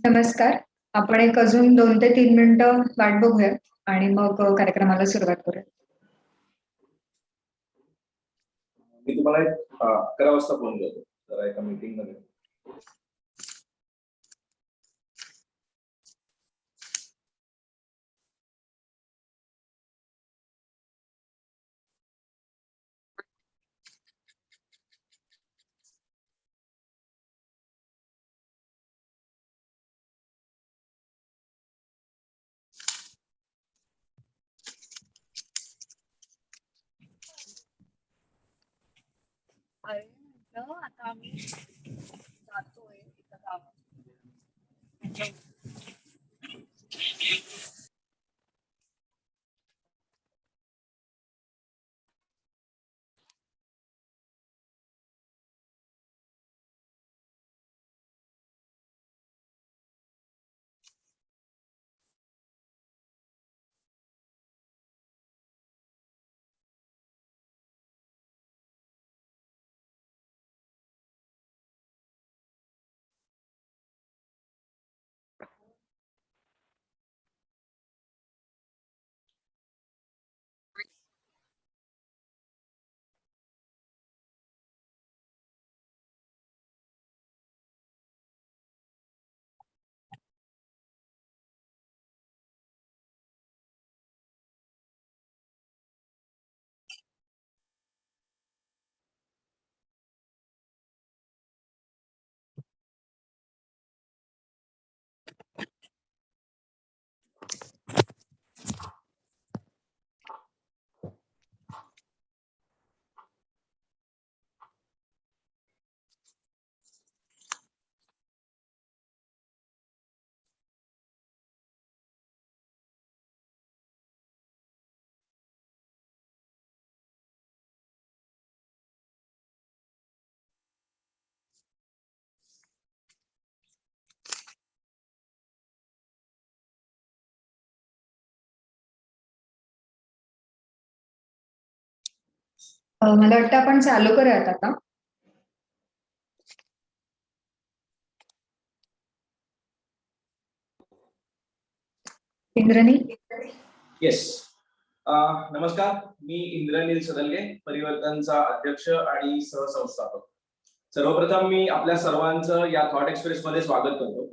नमस्कार. आपण एक अजून 2 ते 3 मिनिटं वाट बघूया आणि मग कार्यक्रमाला सुरुवात करूया. मी तुम्हाला 11 वाजता फोन करतो जरा एका मीटिंग मध्ये. आता आम्ही जातोय इथं गावात. मला वाटतं आपण चालू करूयात आता. इंद्रनी. येस. नमस्कार, मी इंद्रनील सदलगे, परिवर्तनचा अध्यक्ष आणि सहसंस्थापक. सर्वप्रथम मी आपल्या सर्वांचं या थॉट एक्सप्रेस मध्ये स्वागत करतो.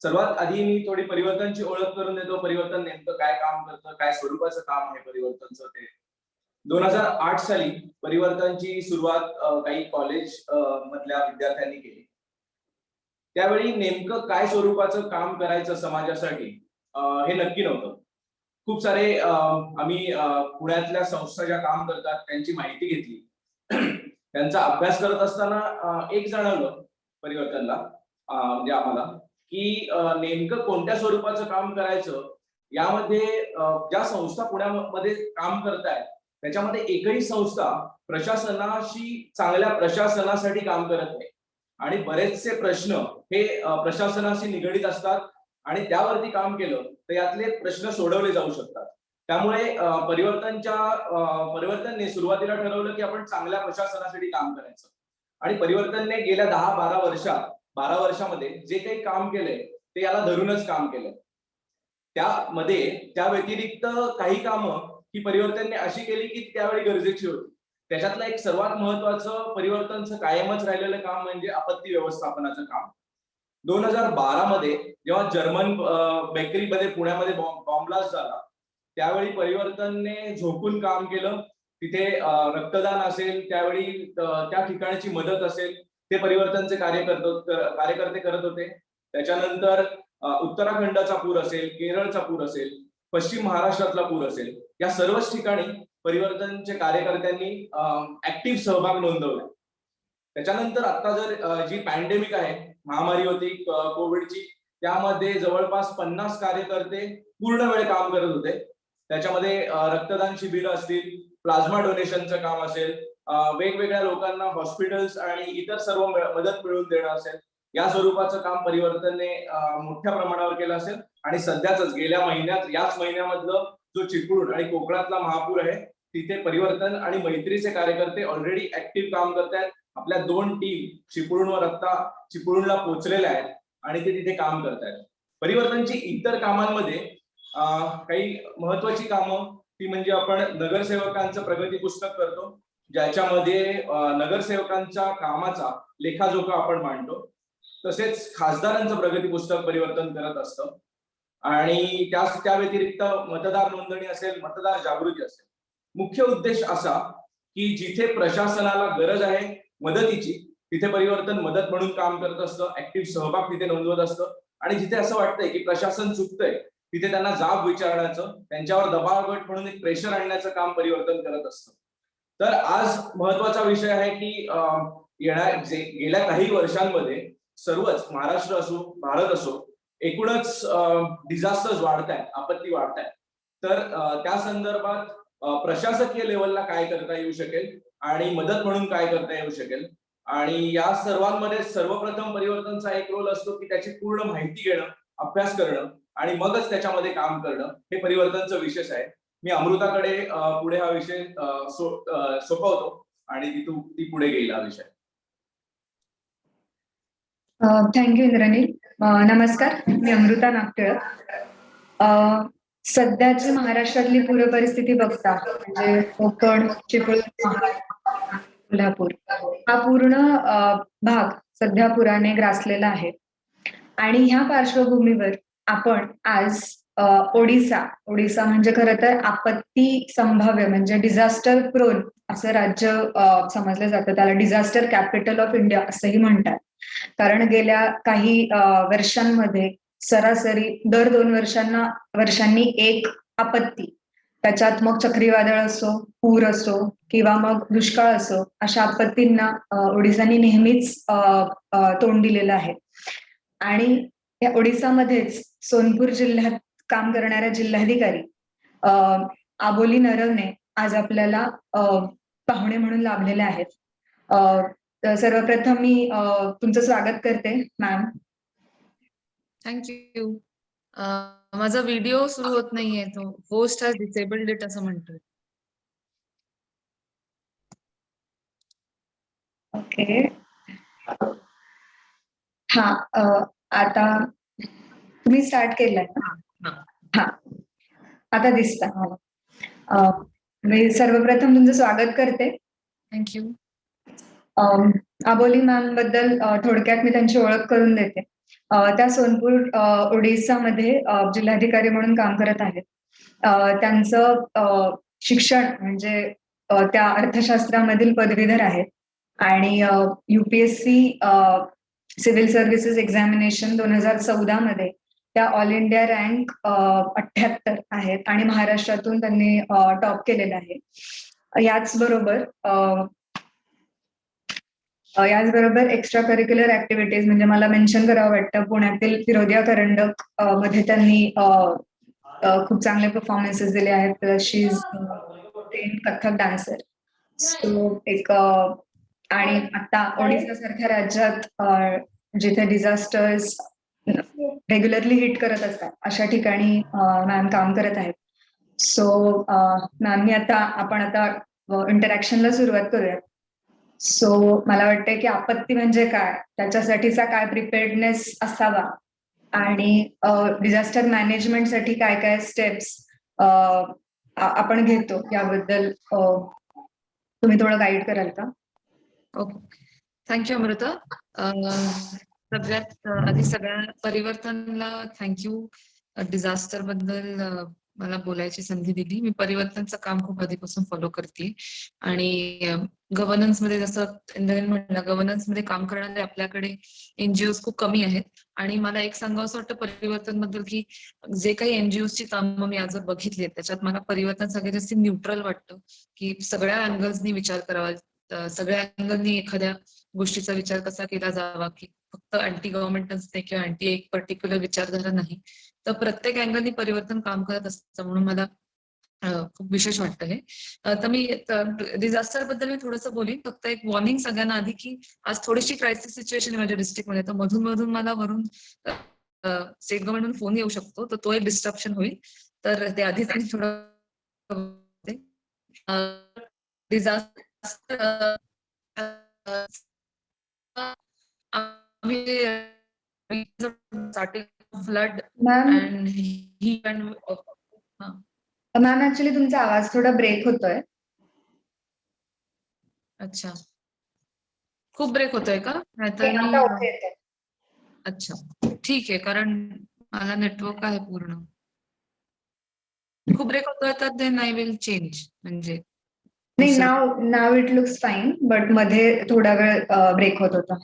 सर्वात आधी मी थोडी परिवर्तनची ओळख करून देतो. परिवर्तन नेमकं काय काम करतं, काय स्वरूपाचं काम आहे परिवर्तनचं ते. 2008 साली परिवर्तनची सुरुवात काही कॉलेज मधल्या विद्यार्थ्यांनी केली. त्यावेळी नेमकं काय स्वरूपाचं काम करायचं समाजासाठी हे नक्की नव्हतं. खूप सारे आम्ही पुण्यातल्या संस्था ज्या काम करतात त्यांची माहिती घेतली. त्यांचा अभ्यास करत असताना एक जाणवलं परिवर्तनला, म्हणजे आम्हाला, की नेमकं कोणत्या स्वरूपाचं काम करायचं. यामध्ये ज्या संस्था पुण्यामध्ये काम करतायत त्याच्यामध्ये एकही संस्था प्रशासनाशी, चांगल्या प्रशासनासाठी काम करत नाही आणि बरेचसे प्रश्न हे प्रशासनाशी निगडीत असतात आणि त्यावरती काम केलं तर यातले प्रश्न सोडवले जाऊ शकतात. त्यामुळे परिवर्तनने सुरुवातीला ठरवलं की आपण चांगल्या प्रशासनासाठी काम करायचं आणि परिवर्तनने गेल्या 12 वर्षामध्ये जे काही काम केलंय ते याला धरूनच काम केलंय. त्या व्यतिरिक्त काही कामं ही परिवर्तनने अशी केली की त्यावेळी गरजेची होती. त्याच्यातलं एक सर्वात महत्वाचं परिवर्तनचं कायमच राहिलेलं काम म्हणजे आपत्ती व्यवस्थापनाचं काम. 2012 मध्ये जेव्हा जर्मन बेकरीमध्ये पुण्यामध्ये बॉम्ब ब्लास्ट झाला, त्यावेळी परिवर्तनने झोकून काम केलं. तिथे रक्तदान असेल, त्यावेळी त्या ठिकाणची मदत असेल, ते परिवर्तनचे कार्यकर्ते करत होते. त्याच्यानंतर उत्तराखंडचा पूर असेल, केरळचा पूर असेल, पश्चिम महाराष्ट्रातला पूर असेल, या सर्वच ठिकाणी परिवर्तनचे कार्यकर्त्यांनी ऍक्टिव्ह सहभाग नोंदवला. त्याच्यानंतर आता जर जी पॅन्डेमिक आहे, महामारी होती कोविडची, त्यामध्ये जवळपास 50 कार्यकर्ते पूर्ण वेळ काम करत होते. त्याच्यामध्ये रक्तदान शिबिर असतील, प्लाझ्मा डोनेशनचं काम असेल, वेगवेगळ्या लोकांना हॉस्पिटल्स आणि इतर सर्व मदत मिळवून देणं असेल, या स्वरूपाचं काम परिवर्तनने मोठ्या प्रमाणावर केलं असेल. आणि सध्याच गेल्या महिन्यात, याच महिन्यामधलं जो चिपळूण आणि कोकणातला महापूर आहे, तिथे परिवर्तन आणि मैत्रीचे कार्यकर्ते ऑलरेडी ऍक्टिव्ह काम करत आहेत. आपल्या 2 टीम चिपळूणवर आता चिपळूणला पोहोचलेल्या आहेत आणि ते तिथे काम करत आहेत. परिवर्तनची इतर कामांमध्ये काही महत्वाची कामं ती म्हणजे आपण नगरसेवकांचं प्रगती पुस्तक करतो, ज्याच्यामध्ये नगरसेवकांच्या कामाचा लेखाजोखा आपण मांडतो. तसेच खासदारांचं प्रगती पुस्तक परिवर्तन करत असतं. आणि त्या व्यतिरिक्त मतदार नोंदणी असेल, मतदार जागृती असेल. मुख्य उद्देश असा की जिथे प्रशासनाला गरज आहे मदतीची, तिथे परिवर्तन मदत म्हणून काम करत असतं, ऍक्टिव्ह सहभाग तिथे नोंदवत असतं. आणि जिथे असं वाटतंय की प्रशासन चुकतंय, तिथे त्यांना जाब विचारण्याचं, त्यांच्यावर दबावगट म्हणून एक प्रेशर आणण्याचं काम परिवर्तन करत असतं. तर आज महत्वाचा विषय आहे की गेल्या काही वर्षांमध्ये सर्वच, महाराष्ट्र असो, भारत असो, एकूणच डिझास्टर्स वाढत आहेत, आपत्ती वाढत आहेत. तर त्या संदर्भात प्रशासकीय लेवलला काय करता येऊ शकेल आणि मदत म्हणून काय करता येऊ शकेल, आणि या सर्वांमध्ये सर्वप्रथम परिवर्तनचा एक रोल असतो की त्याची पूर्ण माहिती घेणं, अभ्यास करणं आणि मगच त्याच्यामध्ये काम करणं, हे परिवर्तनचं विशेष आहे. मी अमृताकडे पुढे हा विषय सोपवतो आणि ती पुढे घेईल हा विषय. थँक्यू इंद्रनील. नमस्कार, मी अमृता नागटिळक. सध्याची महाराष्ट्रातली पूर परिस्थिती बघता, म्हणजे कोकण, चिपळूण, कोल्हापूर हा पूर्ण भाग सध्या पुराने ग्रासलेला आहे. आणि ह्या पार्श्वभूमीवर आपण आज ओडिसा म्हणजे खरं तर आपत्ती संभाव्य म्हणजे डिझास्टर प्रोन असं राज्य समजलं जातं. त्याला डिझास्टर कॅपिटल ऑफ इंडिया असंही म्हणतात. कारण गेल्या काही वर्षांमध्ये सरासरी दर 2 वर्षांनी एक आपत्ती, त्याच्यात मग चक्रीवादळ असो, पूर असो किंवा मग दुष्काळ असो, अशा आपत्तींना ओडिसाने नेहमीच तोंड दिलेलं आहे. आणि या ओडिसामध्येच सोनपूर जिल्ह्यात काम करणाऱ्या जिल्हाधिकारी आबोली नरवणे आज आपल्याला पाहुणे म्हणून लाभलेले आहेत. तर सर्वप्रथम मी तुमचं स्वागत करते मॅम. थँक्यू. माझा व्हिडिओ सुरू होत नाहीये, तो होस्ट हॅज डिसेबल्ड इट असं म्हणतोय. ओके. हा, आता तुम्ही स्टार्ट केलंय ना? हा, आता दिसतं मला. मी सर्वप्रथम तुमचं स्वागत करते. थँक्यू. आबोली मॅम बद्दल थोडक्यात मी त्यांची ओळख करून देते. त्या सोनपूर ओडिसामध्ये जिल्हाधिकारी म्हणून काम करत आहेत. त्यांचं शिक्षण म्हणजे त्या अर्थशास्त्रामधील पदवीधर आहेत आणि UPSC सिव्हिल सर्व्हिसेस एक्झामिनेशन 2014 मध्ये त्या ऑल इंडिया रँक 78 आहेत आणि महाराष्ट्रातून त्यांनी टॉप केलेलं आहे. याचबरोबर एक्स्ट्रा करिक्युलर ऍक्टिव्हिटीज म्हणजे मला मेन्शन करावं वाटतं, पुण्यातील फिरोदिया करंडक मध्ये त्यांनी खूप चांगले परफॉर्मन्सेस दिले आहेत. Plus she is Kathak dancer. So एक आणि आता ओडिसा सारख्या राज्यात जिथे डिझास्टर्स रेग्युलरली हिट करत असतात अशा ठिकाणी मॅम काम करत आहेत. सो मॅम आपण आता इंटरॅक्शनला सुरुवात करूयात. सो मला वाटतंय की आपत्ती म्हणजे काय, त्याच्यासाठीचा काय प्रिपेअर्डनेस असावा आणि डिझास्टर मॅनेजमेंटसाठी काय काय स्टेप्स आपण घेतो याबद्दल तुम्ही थोडं गाईड कराल का? Okay, thank you Amruta. सगळ्यात आधी सगळ्या परिवर्तनला थँक्यू. डिझास्टर बद्दल मला बोलायची संधी दिली. मी परिवर्तनचं काम खूप आधीपासून फॉलो करते आणि गव्हर्नन्स मध्ये जसं इंद्रनील म्हणला, गव्हर्नन्स मध्ये काम करणारे आपल्याकडे एनजीओ खूप कमी आहेत. आणि मला एक सांगावं असं वाटतं परिवर्तन बद्दल की जे काही एनजीओची कामं मी आजवर बघितली आहेत त्याच्यात मला परिवर्तन सगळ्यात जास्त न्यूट्रल वाटतं, की सगळ्या अँगल्सनी विचार करावा, सगळ्या अँगलनी एखाद्या गोष्टीचा विचार कसा केला जावा, की फक्त अँटी गव्हर्नमेंटच नाही किंवा अँटी एक पर्टिक्युलर विचारधारा नाही, तर प्रत्येक अँगलनी परिवर्तन काम करत असतं. म्हणून मला खूप विशेष वाटतं हे. तर मी डिझास्टर बद्दल मी थोडंसं बोलीन. फक्त एक वॉर्निंग सगळ्यांना आधी, की आज थोडीशी क्रायसिस सिच्युएशन आहे माझ्या डिस्ट्रिक्टमध्ये, तर मधून मधून मला वरून स्टेट गव्हर्नमेंट फोन येऊ शकतो, तर तो एक डिस्ट्रप्शन होईल. तर ते आधीच मी थोडं disaster flood ma'am and he ma'am actually तुमचा आवाज थोडा ब्रेक होतोय. अच्छा, खूप ब्रेक होतोय का? नाहीतर मी आता ओके येतोय. अच्छा, ठीक आहे, कारण मला नेटवर्क आहे पूर्ण. खूप ब्रेक होतोय तर देन आय विल चेंज, म्हणजे नाही, दुसरं. Now it looks fine, but मध्ये थोडा वेळ ब्रेक होत होता.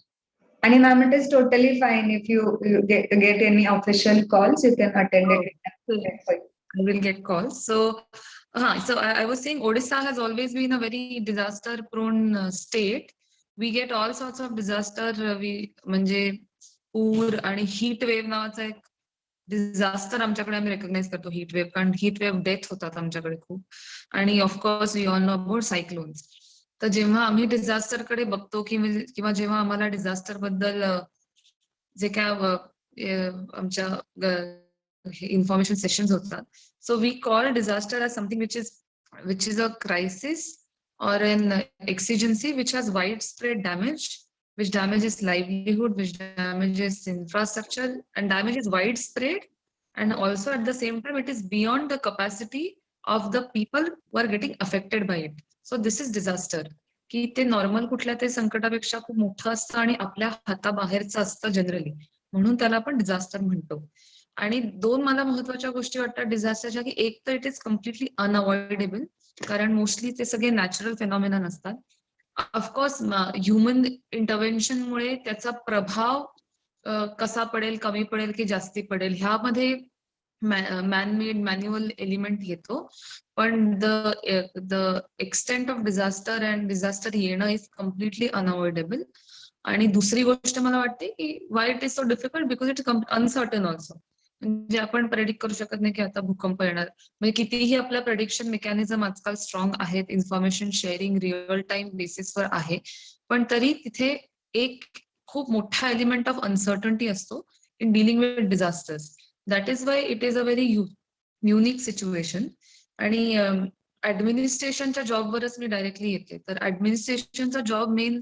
आणि ma'am it is totally fine if you get any official calls you can attend it. I will get calls. So I was saying Odisha has always been a very disaster prone state. We get all sorts of disaster. म्हणजे पूर आणि heat wave नावाचा एक disaster आमच्याकडे आम्ही recognise करतो, heat wave, कारण heat wave death होतात आमच्याकडे खूप. आणि of course we all know about cyclones. तर जेव्हा आम्ही डिझास्टर कडे बघतो किंवा जेव्हा आम्हाला डिझास्टर बद्दल जे काय आमच्या इन्फॉर्मेशन सेशन्स होतात, so we call disaster as something which is a crisis or an exigency which has widespread damage, which damages livelihood, which damages infrastructure, and damage is widespread, and also at the same time it is beyond the capacity of the people who are getting affected by it. So this is disaster, की ते normal कुठल्या ते संकटापेक्षा खूप मोठं असतं आणि आपल्या हाताबाहेरचं असतं जनरली, म्हणून त्याला आपण डिझास्टर म्हणतो. आणि दोन मला महत्वाच्या गोष्टी वाटतात डिझास्टरच्या, की एक तर इट इज कम्प्लिटली अनअवॉइडेबल, कारण मोस्टली ते सगळे नॅचरल फेनॉमिनन असतात. ऑफकोर्स ह्युमन इंटरव्हेन्शनमुळे त्याचा प्रभाव कसा पडेल, कमी पडेल की जास्ती पडेल, ह्यामध्ये मॅनमेड मॅन्युअल एलिमेंट येतो. पण the extent of disaster and disaster येणं इज कम्प्लिटली अनअवॉइडेबल. आणि दुसरी गोष्ट मला वाटते की why it is so difficult, because it uncertain also. म्हणजे आपण प्रेडिक्ट करू शकत नाही की आता भूकंप येणार. म्हणजे कितीही आपल्या प्रेडिक्शन मेकॅनिझम आजकाल स्ट्रॉंग आहेत, इन्फॉर्मेशन शेअरिंग रिअल टाइम बेसिसवर आहे, पण तरी तिथे एक खूप मोठा एलिमेंट ऑफ अनसर्टनिटी असतो in dealing with disasters. That is why it is a very unique situation. आणि ऍडमिनिस्ट्रेशनच्या जॉबवरच मी डायरेक्टली येते. तर ऍडमिनिस्ट्रेशनचा जॉब मेन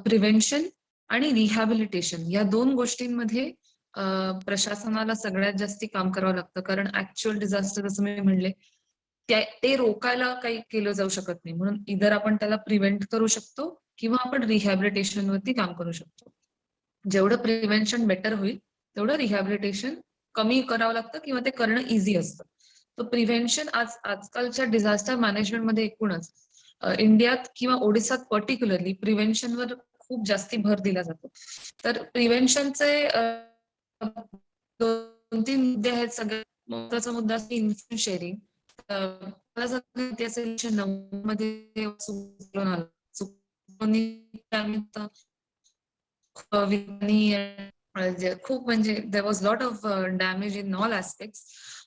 प्रिव्हेन्शन आणि रिहॅबिलिटेशन या दोन गोष्टींमध्ये प्रशासनाला सगळ्यात जास्ती काम करावं लागतं, कारण ऍक्च्युअल डिझास्टर जसं मी म्हणले ते रोकायला काही केलं जाऊ शकत नाही. म्हणून इधर आपण त्याला प्रिव्हेंट करू शकतो किंवा आपण रिहॅबिलिटेशन वरती काम करू शकतो. जेवढं प्रिव्हेन्शन बेटर होईल तेवढं रिहॅबिलिटेशन कमी करावं लागतं किंवा ते करणं इझी असतं. तर प्रिव्हेन्शन आजकालच्या डिझास्टर मॅनेजमेंटमध्ये एकूणच इंडियात किंवा ओडिसात पर्टिक्युलरली प्रिव्हेन्शनवर खूप जास्ती भर दिला जातो. तर प्रिव्हेन्शनचे दोन तीन मुद्दे आहेत. सगळ्यात महत्वाचा मुद्दा इन्फॉर्मेशन शेअरिंग. मला जर ते असेल 1990 मध्ये खूप म्हणजे there was lot of damage in all aspects.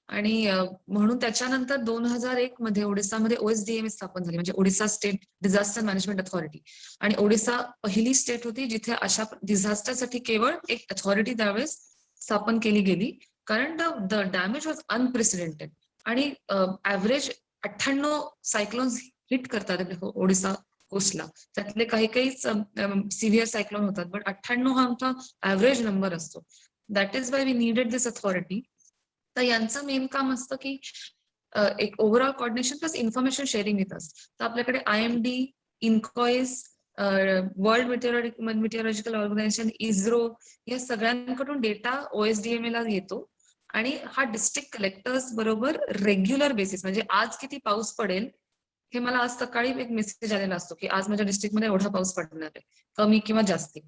आणि म्हणून त्याच्यानंतर 2001 मध्ये ओडिसामध्ये OSDM स्थापन झाली, म्हणजे Odisha state disaster management authority. आणि ओडिसा पहिली स्टेट होती जिथे अशा डिझास्टरसाठी केवळ एक अथॉरिटी त्यावेळेस स्थापन केली गेली, कारण द डॅमेज वॉज अनप्रेसिडेंटेड. आणि ऍव्हरेज 98 सायक्लोन्स हिट करतात ओडिसा कोस्टला. त्यातले काही सिव्हिअर सायक्लोन होतात, बट 98 हा आमचा ऍव्हरेज नंबर असतो. That is why we needed this authority. तर यांचं मेन काम असतं की एक overall coordination plus information sharing येत असतं. तर आपल्याकडे IMD INCOIS, world meteorological organisation, ISRO, या सगळ्यांकडून डेटा OSDMA ला येतो आणि हा डिस्ट्रिक्ट कलेक्टर्स बरोबर रेग्युलर बेसिस, म्हणजे आज किती पाऊस पडेल हे मला आज सकाळी एक मेसेज आलेला असतो की आज माझ्या डिस्ट्रिक्टमध्ये एवढा पाऊस पडणार आहे, कमी किंवा जास्ती.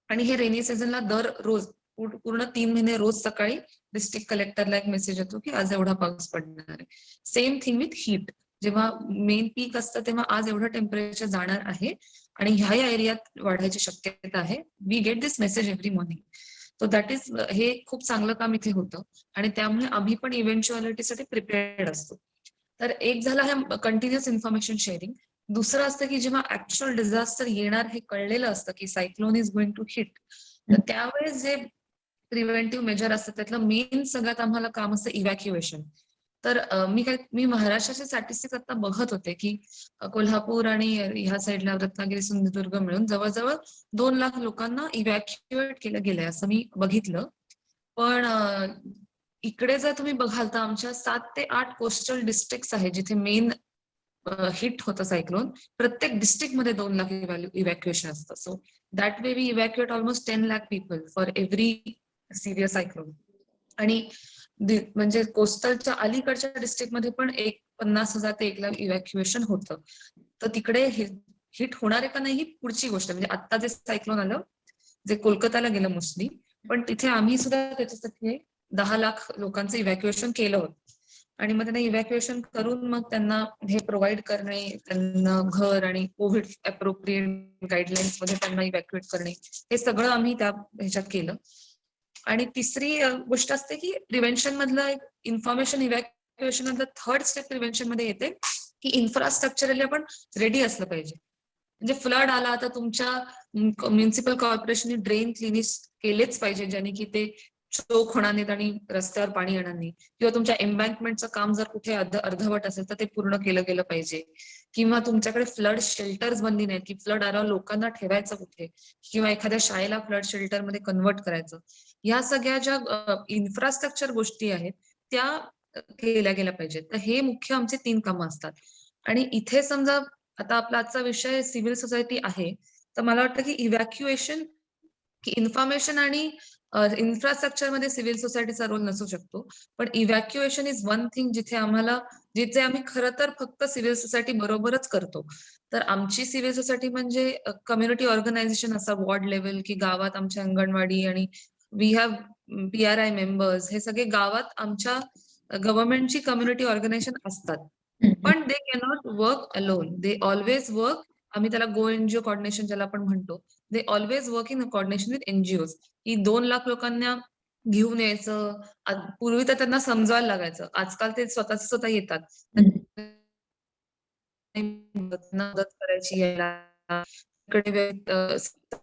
आणि हे रेनी सीझनला दररोज पूर्ण 3 महिने रोज सकाळी डिस्ट्रिक्ट कलेक्टरला एक मेसेज येतो की आज एवढा पाऊस पडणार आहे. सेम थिंग विथ हीट, जेव्हा मेन पीक असतं तेव्हा आज एवढं टेम्परेचर जाणार आहे आणि ह्या एरियात वाढायची शक्यता आहे. We get this message every morning. So that is, हे खूप चांगलं काम इथे होतं आणि त्यामुळे आम्ही पण इव्हेंच्युअलिटीसाठी प्रिपेअर्ड असतो. तर एक झालं हे कंटिन्युअस इन्फॉर्मेशन शेअरिंग. दुसरं असतं की जेव्हा ऍक्च्युअल डिझास्टर येणार हे कळलेलं असतं की cyclone is going to hit, तर त्यावेळेस जे प्रिव्हेंटिव्ह मेजर असतात त्यातलं मेन सगळ्यात आम्हाला काम असतं इव्हॅक्युएशन. तर मी महाराष्ट्राचे स्टॅटिस्टिक्स आता बघत होते की कोल्हापूर आणि ह्या साईडला रत्नागिरी, सिंधुदुर्ग मिळून जवळजवळ 2 लाख लोकांना इव्हॅक्युएट केलं गेलंय असं मी बघितलं. पण इकडे जर तुम्ही बघाल तर आमच्या 7 ते 8 कोस्टल डिस्ट्रिक्ट्स आहेत जिथे मेन हिट होतं सायक्लोन. प्रत्येक डिस्ट्रिक्टमध्ये 2 लाख इव्हॅक्युएशन असतं. So that way we evacuate almost 10 lakh people for every severe cyclone. आणि म्हणजे कोस्टलच्या अलीकडच्या डिस्ट्रिक्टमध्ये पण 50,000 ते 1 लाख इव्हॅक्युएशन होतं. तर तिकडे हिट होणार आहे का नाही ही पुढची गोष्ट. म्हणजे आता जे सायक्लोन आलं जे कोलकाताला गेलं मोस्टली, पण तिथे आम्ही सुद्धा त्याच्यासाठी 10 लाख लोकांचं इव्हॅक्युएशन केलं होतं. आणि मग त्यांना इव्हॅक्युएशन करून मग त्यांना हे प्रोव्हाइड करणे, त्यांना घर आणि कोविड अप्रोप्रिएट गाईडलाईन्स मध्ये त्यांना इव्हॅक्युएट करणे, हे सगळं आम्ही त्या ह्याच्यात केलं. आणि तिसरी गोष्ट असते की प्रिव्हेन्शन मधलं एक इन्फॉर्मेशन इव्हॅक्युएशन मधलं थर्ड स्टेप प्रिव्हेन्शन मध्ये येते की इन्फ्रास्ट्रक्चरली आपण रेडी असलं पाहिजे. म्हणजे फ्लड आला तर तुमच्या म्युनिसिपल कॉर्पोरेशनने ड्रेन क्लिनिस केलेच पाहिजे, ज्याने की ते चोक होणार नाहीत आणि रस्त्यावर पाणी येणार नाही. किंवा तुमच्या एम्बँकमेंटचं काम जर कुठे अर्धवट असेल तर ते पूर्ण केलं गेलं पाहिजे. किंवा तुमच्याकडे फ्लड शेल्टर्स बनली नाहीत की फ्लड आल्यावर लोकांना ठेवायचं कुठे, किंवा एखाद्या शाळेला फ्लड शेल्टर मध्ये कन्वर्ट करायचं. या सगळ्या ज्या इन्फ्रास्ट्रक्चर गोष्टी आहेत त्या केल्या गेल्या पाहिजेत. तर हे मुख्य आमचे 3 कामं असतात. आणि इथे समजा आता आपला आजचा विषय सिव्हिल सोसायटी आहे, तर मला वाटतं की इव्हॅक्युएशन, की इन्फॉर्मेशन आणि इन्फ्रास्ट्रक्चर मध्ये सिव्हिल सोसायटीचा रोल नसू शकतो. पण इव्हॅक्युएशन इज वन थिंग जिथे आम्ही खरं तर फक्त सिव्हिल सोसायटी बरोबरच करतो. तर आमची सिव्हिल सोसायटी म्हणजे कम्युनिटी ऑर्गनायझेशन असा वॉर्ड लेवल की गावात आमच्या अंगणवाडी आणि वी हॅव PRI मेंबर्स, हे सगळे गावात आमच्या गव्हर्नमेंटची कम्युनिटी ऑर्गनायझेशन असतात. पण दे cannot work alone, they always work, आम्ही त्याला गो एनजीओ कोऑर्डिनेशन ज्याला आपण म्हणतो, they always work in coordination with NGOs. की 2 लाख लोकांना घेऊन यायचं, पूर्वी तर त्यांना समजायला लागायचं, आजकाल ते स्वतः येतात. मदत करायची यायला,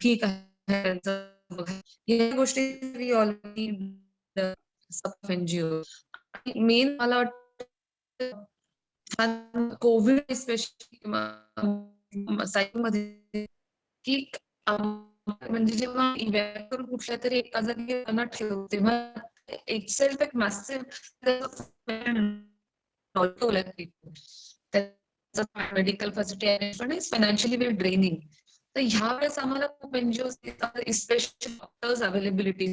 ठीक आहे या गोष्टी ऑलरेडी NGO. मेन मला वाटतं कोविड स्पेशली सायकोमध्ये की म्हणजे जेव्हा इव्हॅक्युएट करून कुठल्या तरी एका जागी ठेवतो तेव्हा इटसेल्फ एक medical facility is financially well draining. तर ह्या वेळेस आम्हाला खूप NGOs special doctors availability,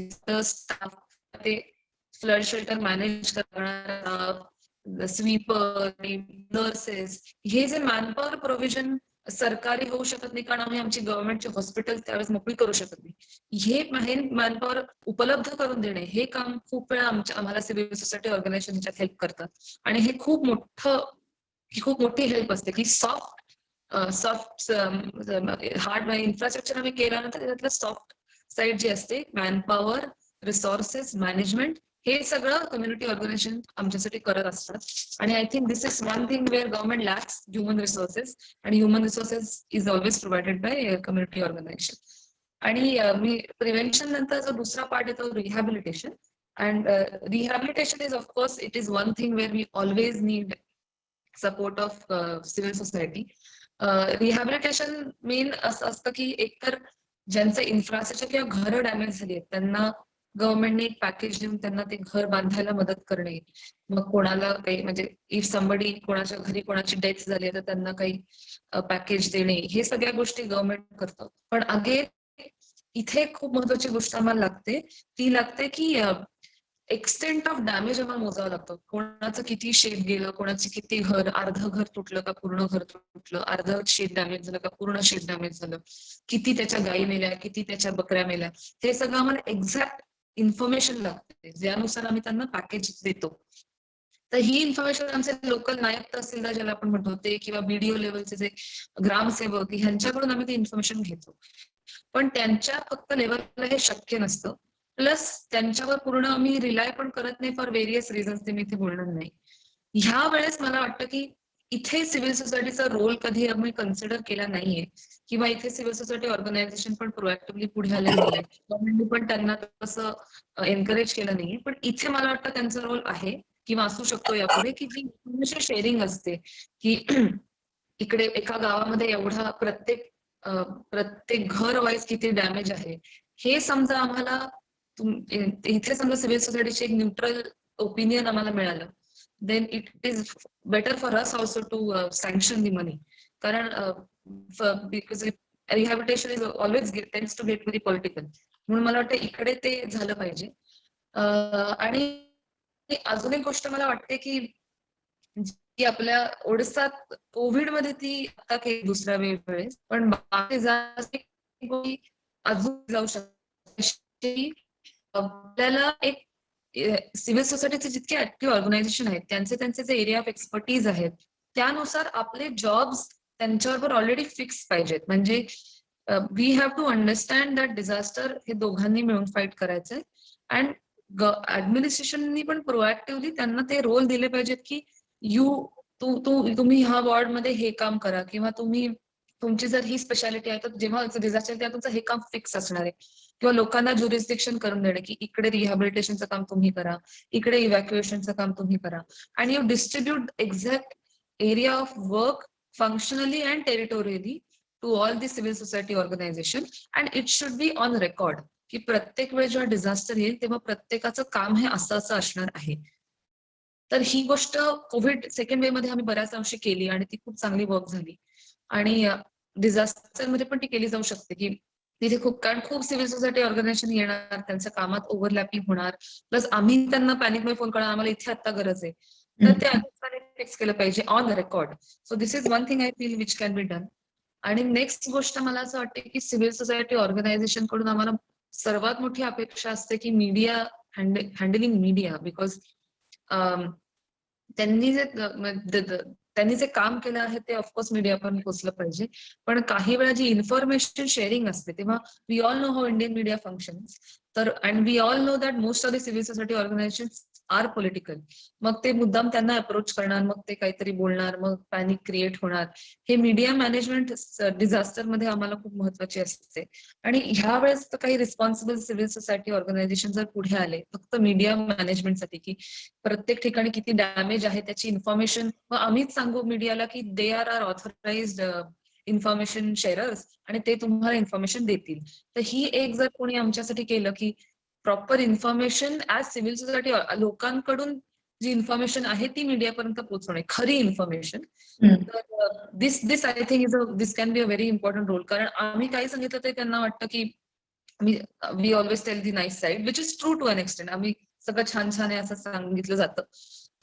staff, ते फ्लड शेल्टर मॅनेज करणारा स्वीपर, नर्सेस, हे जे मॅनपॉवर प्रोव्हिजन सरकारी होऊ शकत नाही कारण आम्ही आमची गव्हर्नमेंटचे हॉस्पिटल त्यावेळेस मोकळी करू शकत नाही. हे मॅनपॉवर उपलब्ध करून देणे हे काम खूप वेळा आम्हाला सिव्हिल सोसायटी ऑर्गनायझेशन ह्याच्यात हेल्प करतात. आणि हे खूप मोठी हेल्प असते की सॉफ्ट हार्ड इन्फ्रास्ट्रक्चर आम्ही केल्यानंतर त्याच्यातलं सॉफ्ट साईड जी असते, मॅनपॉवर, रिसोर्सेस, मॅनेजमेंट, हे सगळं कम्युनिटी ऑर्गनायझेशन आमच्यासाठी करत असतात. आणि I think this is one thing where government lacks human resources, आणि human resources is always provided by community organisation. आणि मी प्रिव्हेन्शन नंतर जो दुसरा पार्ट येतो rehabilitation. And rehabilitation is of course it is one thing where we always need support of civil society. Rehabilitation मेन असं असतं की एकतर ज्यांचं इन्फ्रास्ट्रक्चर किंवा घरं डॅमेज झाली आहेत त्यांना गव्हर्नमेंटने एक पॅकेज देऊन त्यांना ते घर बांधायला मदत करणे, मग कोणाला काही म्हणजे इफ समबडी कोणाच्या घरी कोणाची डेथ झाली तर त्यांना काही पॅकेज देणे, हे सगळ्या गोष्टी गव्हर्नमेंट करतं. पण अगेन इथे खूप महत्वाची गोष्ट आम्हाला लागते, ती लागते की एक्सटेंट ऑफ डॅमेज आम्हाला मोजावं लागतं. कोणाचं किती शेत गेलं, कोणाची किती घर, अर्ध घर तुटलं का पूर्ण घर तुटलं, अर्ध शेत डॅमेज झालं का पूर्ण शेत डॅमेज झालं, किती त्याच्या गायी मेल्या, किती त्याच्या बकऱ्या मेल्या, हे सगळं आम्हाला एक्झॅक्ट इन्फॉर्मेशन लागते, ज्यानुसार आम्ही त्यांना पॅकेज देतो. तर ही इन्फॉर्मेशन आमचे लोकल नायब तहसीलदार ज्याला आपण म्हणतो ते, किंवा बीडीओ लेवलचे जे ग्रामसेवक, ह्यांच्याकडून आम्ही ती इन्फॉर्मेशन घेतो. पण त्यांच्या फक्त लेवलला हे शक्य नसतं. प्लस त्यांच्यावर पूर्ण आम्ही रिलाय पण करत नाही फॉर व्हेरियस रिझन्स, ते मी इथे बोलणार नाही. ह्या वेळेस मला वाटतं की इथे सिव्हिल सोसायटीचा रोल कधी आम्ही कन्सिडर केला नाहीये, किंवा इथे सिव्हिल सोसायटी ऑर्गनायझेशन पण प्रोएक्टिव्हली पुढे आले नाहीये, गव्हर्नमेंटने पण त्यांना तसं एनकरेज केलं नाहीये. पण इथे मला वाटतं त्यांचा रोल आहे किंवा असू शकतो यापुढे, की जी इन्फॉर्मेशन शेअरिंग असते, की इकडे एका गावामध्ये एवढा प्रत्येक घर वाईज किती डॅमेज आहे, हे समजा आम्हाला इथे समजा सिव्हिल सोसायटीचे एक न्यूट्रल ओपिनियन आम्हाला मिळालं, then it is better for us also to sanction the money. कारण because rehabilitation is always tends to get very political. म्हणून मला वाटतं इकडे ते झालं पाहिजे. आणि अजून एक गोष्ट मला वाटते की आपल्या ओडिसात कोविड मध्ये ती आता काही दुसऱ्या वेळेस, पण बाकी अजून जाऊ शकते. आपल्याला एक सिव्हिल सोसायटीचे जितके ऍक्टिव्ह ऑर्गनायझेशन आहेत, त्यांचे जे एरिया ऑफ एक्सपर्टीज आहेत, त्यानुसार आपले जॉब्स त्यांच्याबरोबर ऑलरेडी फिक्स पाहिजेत. म्हणजे we have to understand that disaster हे दोघांनी मिळून फाईट करायचंय. अँड ऍडमिनिस्ट्रेशननी पण प्रोएक्टिव्हली त्यांना ते रोल दिले पाहिजेत की तुम्ही ह्या वॉर्डमध्ये हे काम करा, किंवा तुमची जर ही स्पेशालिटी आहे तर जेव्हा डिझास्टर तेव्हा तुमचं हे काम फिक्स असणार आहे. किंवा लोकांना ज्युरिस्डिक्शन करून देणे की इकडे रिहॅबिलिटेशनचं काम तुम्ही करा, इकडे इव्हॅक्युएशनचं काम तुम्ही करा. आणि you distribute exact area of work functionally and territorially to all the civil society organisation. And it should be on record की प्रत्येक वेळेस जेव्हा डिझास्टर येईल तेव्हा प्रत्येकाचं काम हे असं असणार आहे. तर ही गोष्ट कोविड सेकंड वेव्ह मध्ये आम्ही बऱ्याच अंशी केली आणि ती खूप चांगली वर्क झाली. आणि डिझास्टर मध्ये पण ती केली जाऊ शकते, की तिथे खूप सिव्हिल सोसायटी ऑर्गनायझेशन येणार, त्यांच्या कामात ओव्हरलॅपिंग होणार, प्लस आम्ही त्यांना पॅनिकमध्ये फोन करणार आम्हाला इथे आता गरज आहे, तर ते आधीच फिक्स केलं पाहिजे on record. So this is one thing I feel which can be done. आणि नेक्स्ट गोष्ट मला असं वाटते की सिव्हिल सोसायटी ऑर्गनायझेशन कडून आम्हाला सर्वात मोठी अपेक्षा असते की मीडिया हँडलिंग मीडिया, बिकॉज त्यांनी जे काम केलं आहे ते ऑफकोर्स मीडियापर्यंत पोहोचलं पाहिजे. पण काही वेळा जी इन्फॉर्मेशन शेअरिंग असते तेव्हा we all know how Indian media functions. तर and we all know that most of the civil society organisation are political. मग ते मुद्दाम त्यांना अप्रोच करणार, मग ते काहीतरी बोलणार, मग पॅनिक क्रिएट होणार. हे मीडिया मॅनेजमेंट डिझास्टर मध्ये आम्हाला खूप महत्वाची असते. आणि ह्या वेळेस काही रिस्पॉन्सिबल सिव्हिल सोसायटी ऑर्गनायझेशन जर पुढे आले फक्त मीडिया मॅनेजमेंटसाठी, की प्रत्येक ठिकाणी किती डॅमेज आहे त्याची इन्फॉर्मेशन मग आम्हीच सांगू मीडियाला की दे आर ऑथराइज्ड इन्फॉर्मेशन शेअरर्स आणि ते तुम्हाला इन्फॉर्मेशन देतील. तर ही एक जर कोणी आमच्यासाठी केलं की proper information as civil society लोकांकडून जी इन्फॉर्मेशन आहे ती मीडियापर्यंत पोहोचवणे, खरी इन्फॉर्मेशन. तर this I think this can be a very important role. कारण आम्ही काही सांगितलं तर त्यांना वाटतं की we always tell the nice side, which is true to an extent. आम्ही सगळं छान छान आहे असं सांगितलं जातं.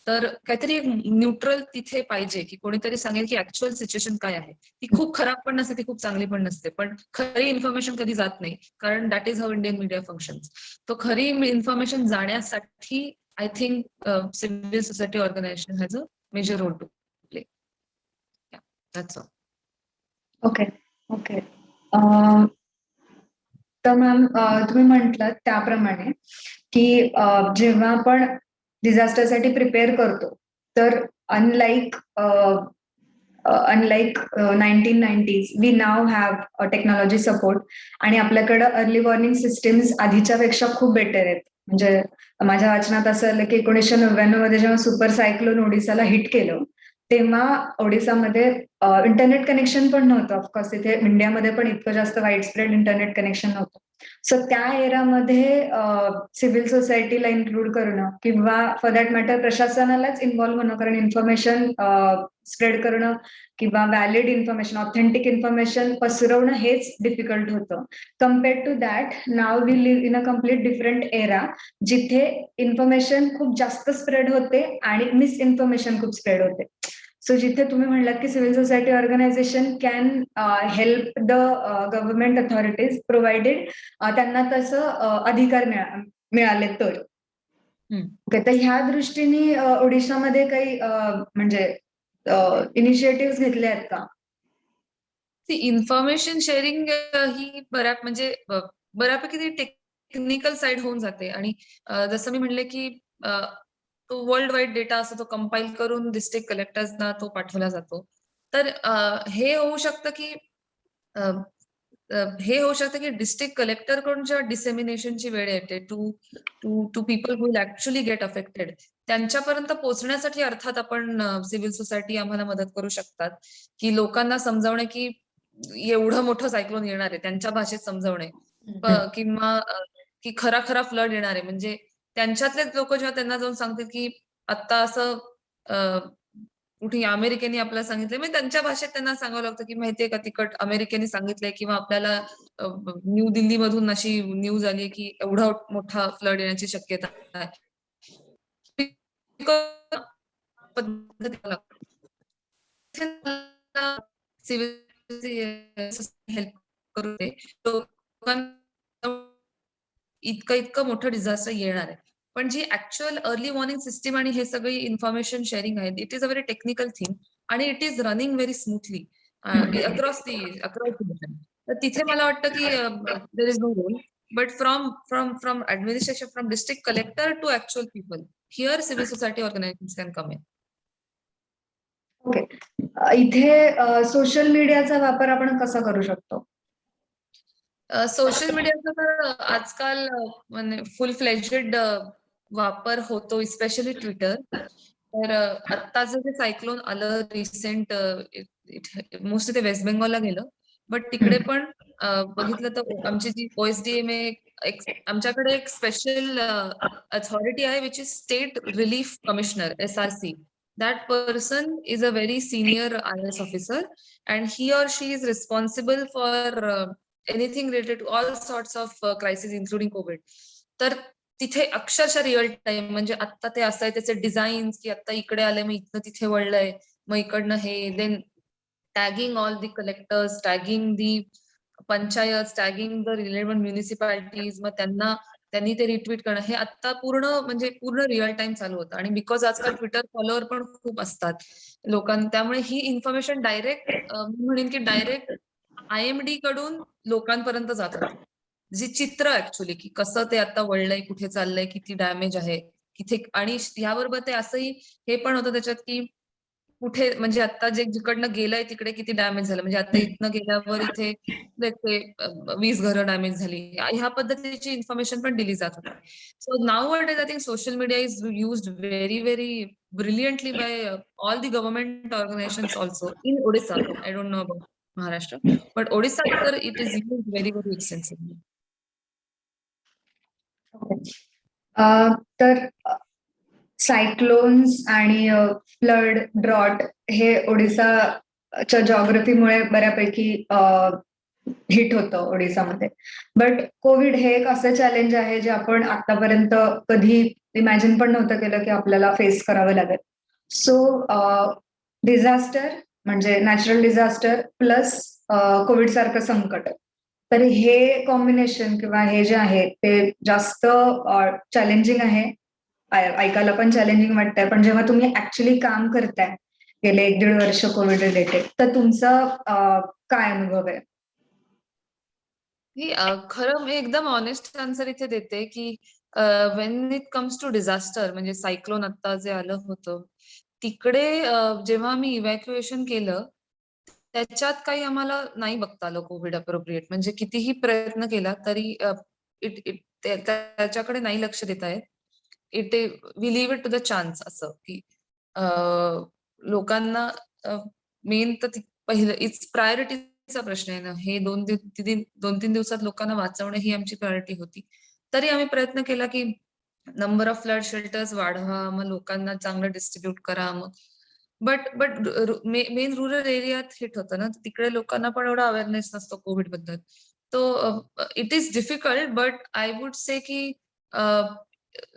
तर काहीतरी एक न्यूट्रल तिथे पाहिजे की कोणीतरी सांगेल की ऍक्च्युअल सिच्युएशन काय आहे. ती खूप खराब पण नसते, ती खूप चांगली पण नसते, पण खरी इन्फॉर्मेशन कधी जात नाही, कारण that is how Indian media functions. तो खरी इन्फॉर्मेशन जाण्यासाठी I think civil society organisation has a major role to play. That's all. Okay okay. तर मॅम तुम्ही म्हटलं त्याप्रमाणे की जेव्हा आपण डिझास्टरसाठी प्रिपेअर करतो तर unlike 1990s we now have technology support आणि आपल्याकडे अर्ली वॉर्निंग सिस्टीम्स आधीच्या पेक्षा खूप बेटर आहेत. म्हणजे माझ्या वाचनात असं आलं की 1999 मध्ये जेव्हा सुपर सायक्लोन ओडिसाला हिट केलं तेव्हा ओडिसामध्ये इंटरनेट कनेक्शन पण नव्हतं. ऑफकोर्स तिथे इंडियामध्ये पण इतकं जास्त वाईड स्प्रेड इंटरनेट कनेक्शन नव्हतं. सो त्या एरामध्ये सिव्हिल सोसायटीला इन्क्लूड करणं किंवा फॉर दॅट मॅटर प्रशासनालाच इन्व्हॉल्व्ह होणं, कारण इन्फॉर्मेशन स्प्रेड करणं किंवा व्हॅलिड इन्फॉर्मेशन, ऑथेंटिक इन्फॉर्मेशन पसरवणं हेच डिफिकल्ट होतं. Compared to that now we live in a complete different era, जिथे इन्फॉर्मेशन खूप जास्त स्प्रेड होते आणि मिसइन्फॉर्मेशन खूप स्प्रेड होते. सो जिथे तुम्ही म्हणलात की civil society organisation can help the government authorities provided त्यांना तसं अधिकार मिळाले तर. ओके, तर ह्या दृष्टीने ओडिशामध्ये काही म्हणजे इनिशिएटिव्ह घेतले आहेत का? इन्फॉर्मेशन शेअरिंग ही म्हणजे बऱ्यापैकी ती टेक्निकल साइड होऊन जाते आणि जसं मी म्हणले की तो वर्ल्ड वाईड डेटा असतो, तो कंपाईल करून डिस्ट्रिक्ट कलेक्टर्सना तो पाठवला जातो. तर हे होऊ शकतं की डिस्ट्रिक्ट कलेक्टर कडून जेव्हा डिसेमिनेशनची वेळ येते to to to people who will actually get affected, त्यांच्यापर्यंत पोहोचण्यासाठी अर्थात आपण सिव्हिल सोसायटी आम्हाला मदत करू शकतात, की लोकांना समजावणे की एवढं मोठं सायक्लोन येणार आहे, त्यांच्या भाषेत समजावणे किंवा की खरा फ्लड येणार आहे. म्हणजे त्यांच्यातलेच लोक जेव्हा त्यांना जाऊन सांगतील की आता असं कुठे अमेरिकेने आपल्याला सांगितलंय, म्हणजे त्यांच्या भाषेत त्यांना सांगावं लागतं की माहितीये का तिकट अमेरिकेने सांगितलंय किंवा आपल्याला न्यू दिल्ली मधून अशी न्यूज आली की एवढा मोठा फ्लड येण्याची शक्यता आहे. हेल्प करू दे. लोकांना इतकं मोठं डिझास्टर येणार आहे. पण जी ऍक्च्युअल अर्ली वॉर्निंग सिस्टीम आणि हे सगळी इन्फॉर्मेशन शेअरिंग आहे, it is a very technical thing आणि it is running very smoothly across तर तिथे मला वाटतं की there is no role. But from administration, from district collector to actual people, here civil society organisation can come in. Okay, इथे social मीडियाचा वापर आपण कसा करू शकतो? सोशल मीडियाचा तर आजकाल म्हणजे फुल फ्लेजेड वापर होतो, स्पेशली ट्विटर. तर आत्ताचं जे सायक्लोन आलं रिसेंट, मोस्टली ते वेस्ट बेंगॉलला गेलं, बट तिकडे पण बघितलं तर आमची जी OSDM आमच्याकडे एक स्पेशल अथॉरिटी आहे which is state relief commissioner, SRC. That person is a very senior IAS officer and he or she is responsible for anything related to all sorts of crises including COVID. तर तिथे अक्षरशः real time, म्हणजे आता ते असं आहे त्याचे design की आता इकडे आले मग इथनं तिथे वळलंय, मग इकडनं हे, then tagging all the collectors, tagging the panchayat, tagging the relevant municipalities, मग त्यांनी ते रिट्वीट करणं, हे आता पूर्ण रिअल टाइम चालू होतं. आणि बिकॉज आजकाल ट्विटर फॉलोअर पण खूप असतात लोकांना, त्यामुळे ही इन्फॉर्मेशन डायरेक्ट म्हणेन की डायरेक्ट IMD कडून लोकांपर्यंत जात होती. जी चित्र ऍक्च्युअली की कसं ते आता वळलंय, कुठे चाललंय, किती डॅमेज आहे, किती. आणि याबरोबर ते असंही हे पण होतं त्याच्यात की कुठे, म्हणजे आता जे जिकडनं गेलंय तिकडे किती डॅमेज झालं, म्हणजे आता इथनं गेल्यावर इथे 20 घरं डॅमेज झाली, ह्या पद्धतीची इन्फॉर्मेशन पण दिली जात होती. So now what is, I think social media is used very very brilliantly by all the government organisations also in Odisha. I don't know about Maharashtra, but Odisha तर it is used very very extensively. तर cyclones आणि flood, drought हे ओडिसाच्या जॉग्रफीमुळे बऱ्यापैकी hit होतं ओडिसामध्ये. But Covid हे एक असं challenge आहे जे आपण आतापर्यंत कधी इमॅजिन पण नव्हतं केलं की आपल्याला फेस करावं लागेल. सो डिझास्टर म्हणजे नॅचरल डिझास्टर प्लस कोविड सारखं संकट, तर हे कॉम्बिनेशन किंवा हे जे आहे ते जास्त चॅलेंजिंग आहे. ऐकायला पण चॅलेंजिंग वाटतंय, पण जेव्हा तुम्ही ऍक्च्युली काम करताय गेले 1-1.5 वर्ष कोविड रिलेटेड, तर तुमचा काय अनुभव आहे? खरं मी एकदम ऑनेस्ट आन्सर इथे देते की when it comes to disaster, म्हणजे सायक्लोन आता जे आलं होतं तिकडे जेव्हा आम्ही इव्हॅक्युएशन केलं त्याच्यात काही आम्हाला नाही बघता आलं कोविड अप्रोप्रिएट. म्हणजे कितीही प्रयत्न केला तरी त्याच्याकडे नाही लक्ष देता येत. We live it to the chance, असं की लोकांना मेन तर पहिलं इट्स प्रायोरिटी प्रश्न आहे ना, हे 2-3 दिवसात लोकांना वाचवणं ही आमची प्रायोरिटी होती. तरी आम्ही प्रयत्न केला की नंबर ऑफ फ्लड शेल्टर्स वाढवा, मग लोकांना चांगलं डिस्ट्रिब्यूट करा. मग बट मेन रुरल एरियात हिट होतं ना, तिकडे लोकांना पण एवढा अवेअरनेस नसतो कोविडबद्दल. It is difficult, but I would say की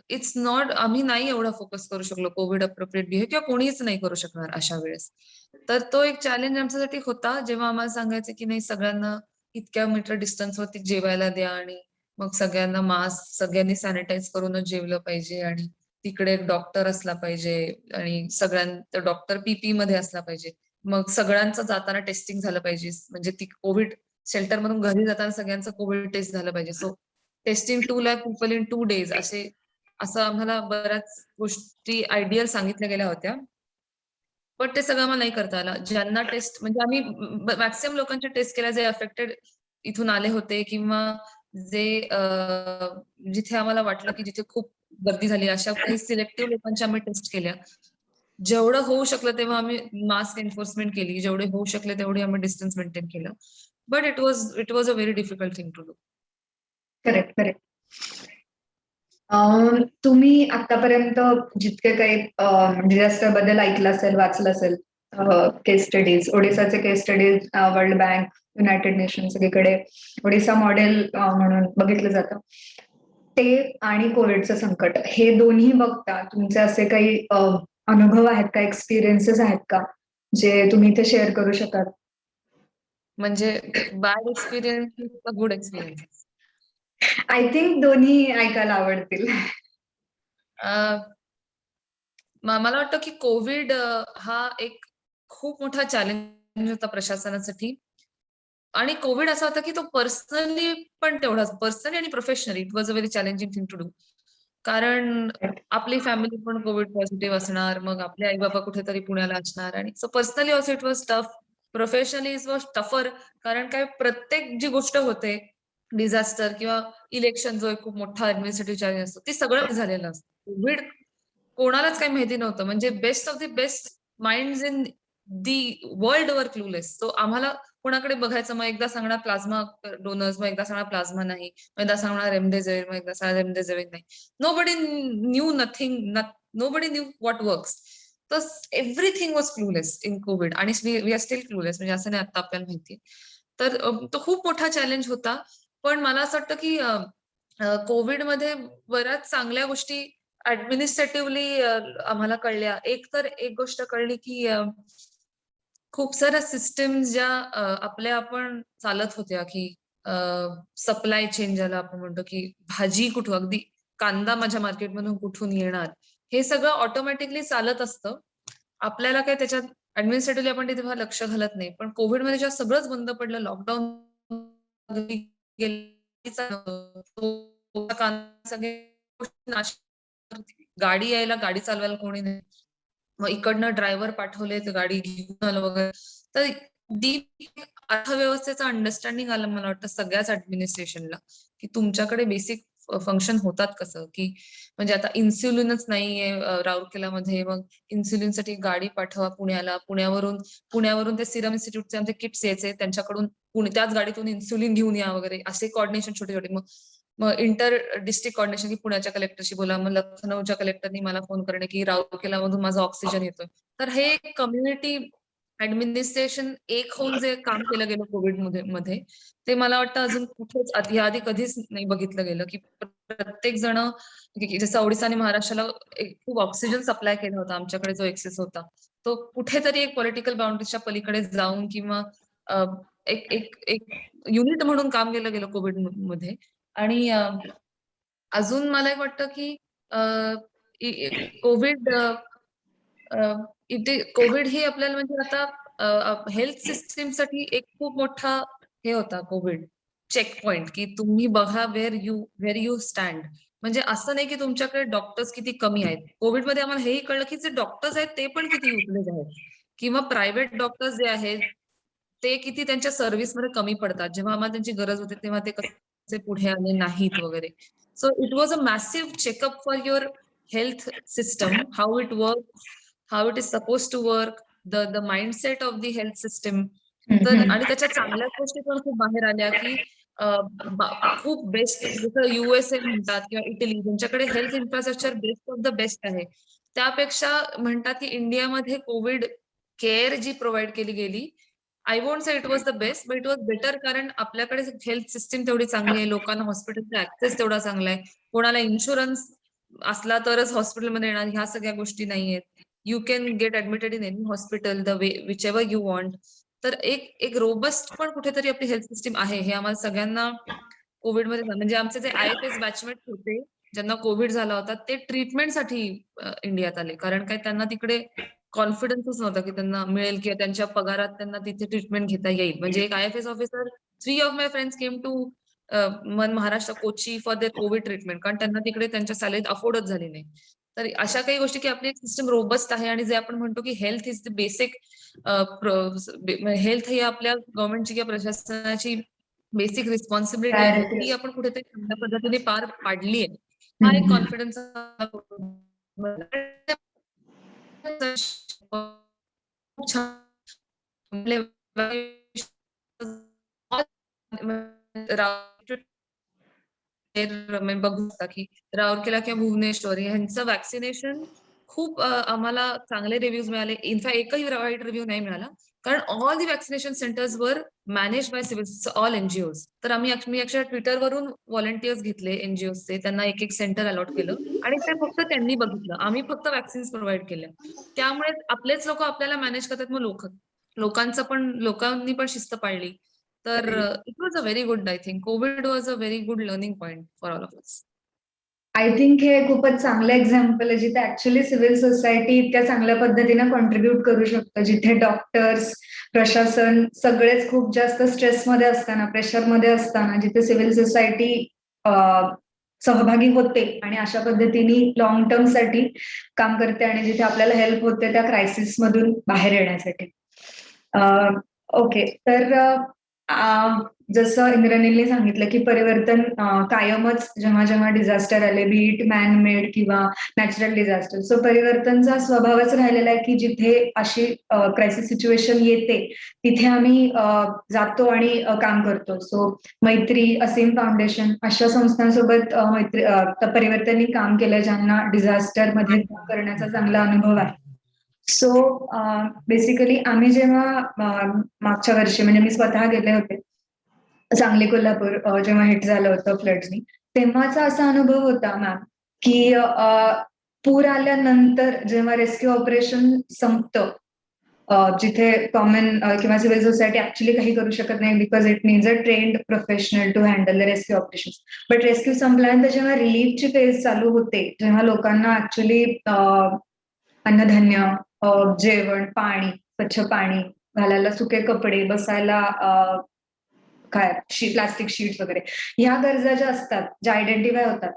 इट्स नॉट, आम्ही नाही एवढा फोकस करू शकलो कोविड अप्रोप्रिएट बिहेवियर, किंवा कोणीच नाही करू शकणार अशा वेळेस. तर तो एक चॅलेंज आमच्यासाठी होता, जेव्हा आम्हाला सांगायचं की नाही, सगळ्यांना इतक्या मीटर डिस्टन्सवरती जेवायला द्या आणि मग सगळ्यांना मास्क, सगळ्यांनी सॅनिटाईज करूनच जेवलं पाहिजे आणि तिकडे एक डॉक्टर असला पाहिजे आणि सगळ्यांचा डॉक्टर पीपी मध्ये असला पाहिजे. मग सगळ्यांचं जाताना टेस्टिंग झालं पाहिजे. म्हणजे ती कोविड शेल्टर मधून घरी जाताना सगळ्यांचं कोविड टेस्ट झालं पाहिजे. So testing 2 lakh people in 2 days असं आम्हाला बऱ्याच गोष्टी आयडियल सांगितल्या गेल्या होत्या. पण ते सगळं आम्हाला नाही करता आलं. ज्यांना टेस्ट, म्हणजे आम्ही मॅक्सिमम लोकांच्या टेस्ट केल्या, जे अफेक्टेड इथून आले होते किंवा जे जिथे आम्हाला वाटलं की जिथे खूप गर्दी झाली, अशा काही सिलेक्टिव्ह लोकांच्या आम्ही टेस्ट केल्या. जेवढं होऊ शकलं तेव्हा आम्ही मास्क एन्फोर्समेंट केली. जेवढे होऊ शकले तेवढे आम्ही डिस्टन्स मेंटेन केलं. But it was a very difficult thing to do. Correct, correct. तुम्ही आतापर्यंत जितके काही डिझास्टर बद्दल ऐकलं असेल, वाचलं असेल, केस स्टडीज, ओडिसाचे case studies World Bank, United Nation सगळीकडे ओडिसा मॉडेल म्हणून बघितलं जातं. ते आणि कोविडचं संकट, हे दोन्ही बघता तुमचे असे काही अनुभव आहेत का, एक्सपिरियन्सेस आहेत का, जे तुम्ही इथे शेअर करू शकाल? म्हणजे बॅड एक्सपिरियन्स का गुड एक्सपिरियन्स? आय थिंक दोन्ही ऐकायला आवडतील. मला वाटतं की कोविड हा एक खूप मोठा चॅलेंज होता प्रशासनासाठी. आणि कोविड असा होता की तो पर्सनली पण तेवढाच, पर्सनली आणि professionally it was a very challenging thing to do. कारण आपली फॅमिली पण कोविड पॉझिटिव्ह असणार, मग आपले आई बाबा कुठेतरी पुण्याला असणार, आणि so personally also it was tough. Professionally it was tougher. कारण काय, प्रत्येक जी गोष्ट होते, डिझास्टर किंवा इलेक्शन जो एक खूप मोठा ऍडमिनिस्ट्रेटिव्ह चॅलेंज असतो, ते सगळं झालेलं असतं. कोविड कोणालाच काही माहिती नव्हतं. म्हणजे best of the best minds in the world were clueless. So आम्हाला कोणाकडे बघायचं, मग एकदा सांगणार प्लाझ्मा डोनर्स, मग एकदा सांगणार प्लाझ्मा नाही, मग एकदा सांगणार रेमडेसिवीर, मग एकदा सांगणार रेमडेसिवीर नाही. Nobody knew nothing, nobody knew what works. तर everything was clueless in COVID, आणि वी आर स्टील क्लूलेस. म्हणजे असं नाही आता आपल्याला माहिती. तर तो खूप मोठा चॅलेंज होता. पण मला असं वाटतं की कोविडमध्ये बऱ्याच चांगल्या गोष्टी ऍडमिनिस्ट्रेटिव्हली आम्हाला कळल्या. एक गोष्ट कळली की खूप साऱ्या सिस्टम्स ज्या आपल्या आपण चालत होत्या, की सप्लाय चेन ज्याला आपण म्हणतो, की भाजी कुठून, अगदी कांदा माझ्या मार्केटमधून कुठून येणार, हे सगळं ऑटोमॅटिकली चालत असतं. आपल्याला काय त्याच्यात ऍडमिनिस्ट्रेटिव्हली आपण तिथे फार लक्ष घालत नाही. पण कोविडमध्ये जेव्हा सगळंच बंद पडलं, लॉकडाऊन सगळे गाडी यायला, गाडी चालवायला कोणी नाही. मग इकडनं ड्रायव्हर पाठवले, तर गाडी घेऊन आलं वगैरे. तर डीप अर्थव्यवस्थेचं अंडरस्टँडिंग आलं मला वाटतं सगळ्याच ऍडमिनिस्ट्रेशनला, की तुमच्याकडे बेसिक फंक्शन होतात कसं, की म्हणजे आता इन्सुलिनच नाहीये राउरकेलामध्ये, मग इन्सुलिनसाठी गाडी पाठवा पुण्याला, पुण्यावरून ते सिरम इन्स्टिट्यूटचे आमचे किट्स यायचे, त्यांच्याकडून त्याच गाडीतून इन्सुलिन घेऊन या वगैरे, असे कॉर्डिनेशन छोटे छोटे. मग इंटर डिस्ट्रिक्ट कॉर्डिनेशन, की पुण्याच्या कलेक्टरशी बोला, मग लखनौच्या कलेक्टरनी मला फोन करणे की राउरकेलामधून माझा ऑक्सिजन येतोय. तर हे कम्युनिटी ऍडमिनिस्ट्रेशन एक होऊन जे काम केलं गेलं कोविड मध्ये, ते मला वाटतं अजून कुठेच याआधी कधीच नाही बघितलं गेलं, की प्रत्येक जण, जसं ओडिसा आणि महाराष्ट्राला खूप ऑक्सिजन सप्लाय केला होता, आमच्याकडे जो एक्सेस होता, तो कुठेतरी एक पॉलिटिकल बाउंड्रीच्या पलीकडे जाऊन किंवा एक एक एक युनिट म्हणून काम केलं गेलं कोविड मध्ये. आणि अजून मला एक वाटतं की कोविड कोविड ही आपल्याला, म्हणजे आता हेल्थ सिस्टीमसाठी एक खूप मोठा हे होता कोविड चेक पॉइंट, की तुम्ही बघा वेर यू स्टँड. म्हणजे असं नाही की तुमच्याकडे डॉक्टर्स किती कमी आहेत. कोविडमध्ये आम्हाला हेही कळलं की जे डॉक्टर्स आहेत ते पण किती युजलेस आहेत, किंवा प्रायव्हेट डॉक्टर्स जे आहेत ते किती त्यांच्या सर्व्हिसमध्ये कमी पडतात. जेव्हा आम्हाला त्यांची गरज होते तेव्हा ते कसे पुढे आले नाहीत वगैरे. So it was a massive checkup for your health system, how it work, how it is supposed to work, the mindset of the health system, तर आणि त्याच्या चांगल्या गोष्टी पण खूप बाहेर आल्या की खूप बेस्ट, जसं USA म्हणतात किंवा इटली, ज्यांच्याकडे health infrastructure best of the best आहे, त्यापेक्षा म्हणतात की इंडियामध्ये कोविड केअर जी प्रोव्हाइड केली गेली, I won't say it was the best, but it was better, कारण आपल्याकडे हेल्थ सिस्टीम तेवढी चांगली आहे, लोकांना हॉस्पिटलचा ऍक्सेस तेवढा चांगला आहे, कोणाला इन्शुरन्स असला तरच हॉस्पिटलमध्ये येणार, ह्या सगळ्या गोष्टी नाहीयेत. You can get admitted in any hospital the way which ever you want. तर एक रोबस्ट पण कुठेतरी आपली हेल्थ सिस्टीम आहे, हे आम्हाला सगळ्यांना कोविडमध्ये म्हणजे आमचे जे IFS बॅचमेट होते, ज्यांना कोविड झाला होता, ते ट्रीटमेंटसाठी इंडियात आले. कारण काय त्यांना तिकडे कॉन्फिडन्सच नव्हता की त्यांना मिळेल किंवा त्यांच्या पगारात त्यांना तिथे ट्रीटमेंट घेता येईल. म्हणजे एक IFS officer, 3 of my friends came to Maharashtra, Kochi for their COVID treatment, कारण त्यांना तिकडे त्यांच्या सॅलरीत अफोर्डच झाली नाही. तर अशा काही गोष्टी की आपली एक सिस्टम रोबस्ट आहे, आणि जे आपण म्हणतो की health is the basic, health ही आपल्या गव्हर्नमेंटची किंवा प्रशासनाची बेसिक रिस्पॉन्सिबिलिटी आहे, ती आपण कुठेतरी चांगल्या पद्धतीने पार पाडली आहे. हा एक कॉन्फिडन्स खूप छान बघू शकता की राउरकेला किंवा भुवनेश्वर यांचं वॅक्सिनेशन खूप आम्हाला चांगले रिव्ह्यूज मिळाले. इनफॅक्ट एकही वाईट रिव्ह्यू नाही मिळाला. कारण ऑल दी वॅक्सिनेशन सेंटर्स वर manage by civil, all NGOs. तर मी अक्षरशः ट्विटरवरून व्हॉलंटियर्स घेतले NGOsचे, त्यांना एक सेंटर अलॉट केलं आणि ते फक्त त्यांनी बघितलं. आम्ही फक्त वॅक्सिन्स प्रोव्हाइड केल्या. त्यामुळे आपलेच लोक आपल्याला मॅनेज करतात. मग लोकांनी पण शिस्त पाळली. तर it was a very good, I think Covid was a very good learning point for all of us. I think हे खूपच चांगलं एक्झाम्पल आहे, जिथे ऍक्च्युली सिव्हिल सोसायटी इतक्या चांगल्या पद्धतीने कॉन्ट्रीब्युट करू शकतं, जिथे डॉक्टर्स, प्रशासन सगळेच खूप जास्त स्ट्रेसमध्ये असताना, प्रेशरमध्ये असताना, जिथे सिव्हिल सोसायटी सहभागी होते आणि अशा पद्धतीने लॉंग टर्म साठी काम करते, आणि जिथे आपल्याला हेल्प होते त्या क्रायसिस मधून बाहेर येण्यासाठी. ओके, तर जसं इंद्रनीलने सांगितलं की परिवर्तन कायमच जेव्हा जेव्हा डिझास्टर आले, बी इट मॅन मेड किंवा नॅचरल डिझास्टर, सो परिवर्तनचा स्वभावच राहिलेला आहे की जिथे अशी क्रायसिस सिच्युएशन येते तिथे आम्ही जातो आणि काम करतो. सो मैत्री, असीम फाउंडेशन अशा संस्थांसोबत परिवर्तननी काम केलं, ज्यांना डिझास्टर मध्ये काम करण्याचा चांगला अनुभव आहे. सो बेसिकली आम्ही जेव्हा मागच्या वर्षी, म्हणजे मी स्वतः गेले होते सांगली, कोल्हापूर, जेव्हा हिट झालं होतं फ्लड्सनी, तेव्हाचा असा अनुभव होता मॅम की पूर आल्यानंतर जेव्हा रेस्क्यू ऑपरेशन संपतं, जिथे कॉमन किंवा सिव्हिल सोसायटी ऍक्च्युली काही करू शकत नाही, because it needs a trained professional to handle the rescue operation. But rescue संपल्यानंतर जेव्हा रिलीफची फेज चालू होते, जेव्हा लोकांना ऍक्च्युली अन्नधान्य, जेवण, पाणी, स्वच्छ पाणी, घालायला सुके कपडे, बसायला काय प्लास्टिक शीट्स वगैरे, ह्या गरजा ज्या असतात, ज्या आयडेंटिफाय होतात,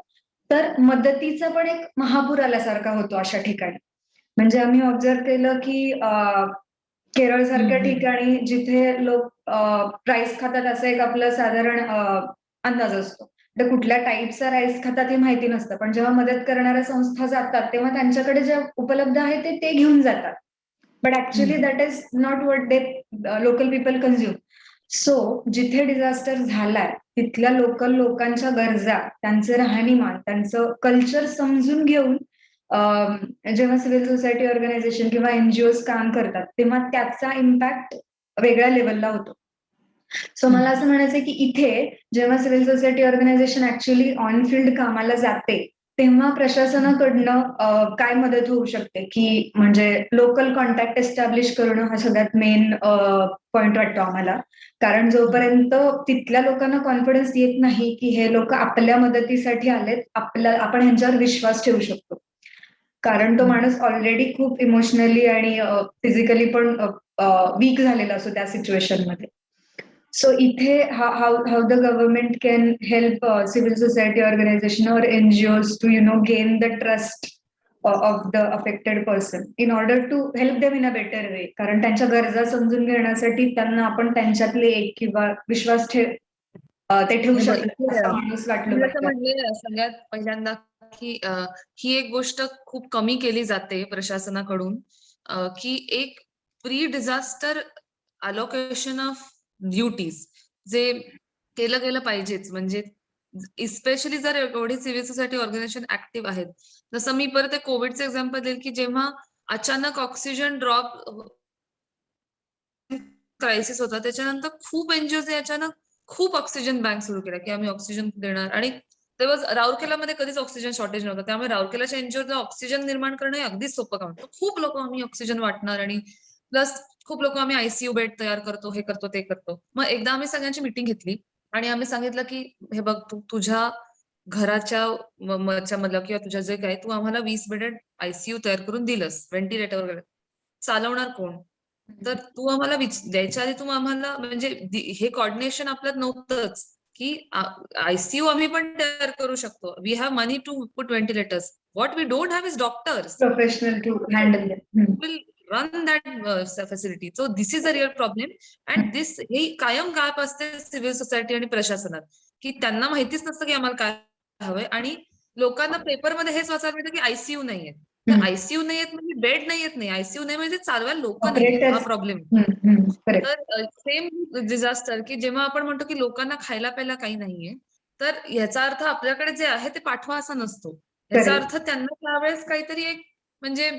तर मदतीचा पण एक महापूर आल्यासारखा होतो अशा ठिकाणी. म्हणजे आम्ही ऑब्झर्व केलं की केरळ सारख्या ठिकाणी जिथे लोक राईस खातात, असं एक आपलं साधारण अंदाज असतो. तर कुठल्या टाईपचा राईस खातात हे माहिती नसतं, पण जेव्हा मदत करणाऱ्या संस्था जातात तेव्हा त्यांच्याकडे जे उपलब्ध आहे ते घेऊन जातात. But actually that is not what they local people consume. So जिथे डिझास्टर झालाय तिथल्या लोकल लोकांच्या गरजा, त्यांचं राहणीमान, त्यांचं कल्चर समजून घेऊन जेव्हा सिव्हिल सोसायटी ऑर्गनायझेशन किंवा NGOs काम करतात, तेव्हा त्याचा इम्पॅक्ट वेगळ्या लेवलला होतो. सो मला असं म्हणायचंय की इथे जेव्हा civil society organisation actually on field कामाला जाते, तेव्हा प्रशासनाकडनं काय मदत होऊ शकते, की म्हणजे लोकल कॉन्टॅक्ट एस्टॅब्लिश करणं हा सगळ्यात मेन पॉइंट वाटतो आम्हाला. कारण जोपर्यंत तिथल्या लोकांना कॉन्फिडन्स येत नाही की हे लोक आपल्या मदतीसाठी आलेत, आपण ह्यांच्यावर विश्वास ठेवू शकतो, कारण तो माणूस ऑलरेडी खूप इमोशनली आणि फिजिकली पण वीक झालेला असतो त्या सिच्युएशन मध्ये. So इथे how the government can help civil society organization or NGOs to gain the trust of the affected person in order to help them in a better way. कारण त्यांच्या गरजा समजून घेण्यासाठी त्यांना आपण त्यांच्यातले एक किंवा विश्वास ते ठेवू शकतात असं माणूस वाटलं मी असं पाहिजे. म्हणले सगळ्यात पहिल्यांदा की ही एक गोष्ट खूप कमी केली जाते प्रशासनाकडून, की एक pre disaster allocation of duties जे केलं गेलं पाहिजेच. म्हणजे इस्पेशली जर एवढी सिव्हिल सोसायटी ऑर्गनायझेशन ऍक्टिव्ह आहेत. जसं मी परत एक कोविडचं एक्झाम्पल देईल की जेव्हा अचानक ऑक्सिजन ड्रॉप क्रायसिस होता, त्याच्यानंतर खूप एनजीओने अचानक खूप ऑक्सिजन बँक सुरू केल्या की आम्ही ऑक्सिजन देणार. आणि तेव्हा राउरकेलामध्ये कधीच ऑक्सिजन शॉर्टेज नव्हतं, त्यामुळे राउरकेलाच्या एनजीओ ऑक्सिजन निर्माण करणं हे अगदीच सोपं काम होतं. खूप लोक आम्ही ऑक्सिजन वाटणार आणि प्लस खूप लोक आम्ही आयसीयू बेड तयार करतो, हे करतो ते करतो. मग एकदा आम्ही सगळ्यांची मीटिंग घेतली आणि आम्ही सांगितलं की हे बघ, तू तुझ्या घराच्या मधलं किंवा तुझ्या जे काय तू आम्हाला 20 बेडेड आयसीयू तयार करून दिलंस, व्हेंटिलेटर वगैरे चालवणार कोण? तर तू आम्हाला द्यायच्या आधी तू आम्हाला म्हणजे हे कॉर्डिनेशन आपल्यात नव्हतंच की आयसीयू आम्ही पण तयार करू शकतो. We have money to put ventilators. What we don't have is doctors professional to handle will run that facility. So this is a real problem and this हे कायम गॅप असते सिव्हिल सोसायटी आणि प्रशासनात की त्यांना माहितीच नसतं की आम्हाला काय हवंय आणि लोकांना पेपरमध्ये हेच वाचायला मिळतं की आयसीयू नाहीये. तर आयसीयू नाहीयेत म्हणजे बेड नाहीयेत नाही, आयसीयू नाही म्हणजे चालवायला लोक नाहीये, हा ऑपरेटर्स. प्रॉब्लेम. करेक्ट. तर सेम डिझास्टर की जेव्हा आपण म्हणतो की लोकांना खायला प्यायला काही नाहीये, तर ह्याचा अर्थ आपल्याकडे जे आहे ते पाठवा असा नसतो. याचा अर्थ त्यांना त्यावेळेस काहीतरी एक म्हणजे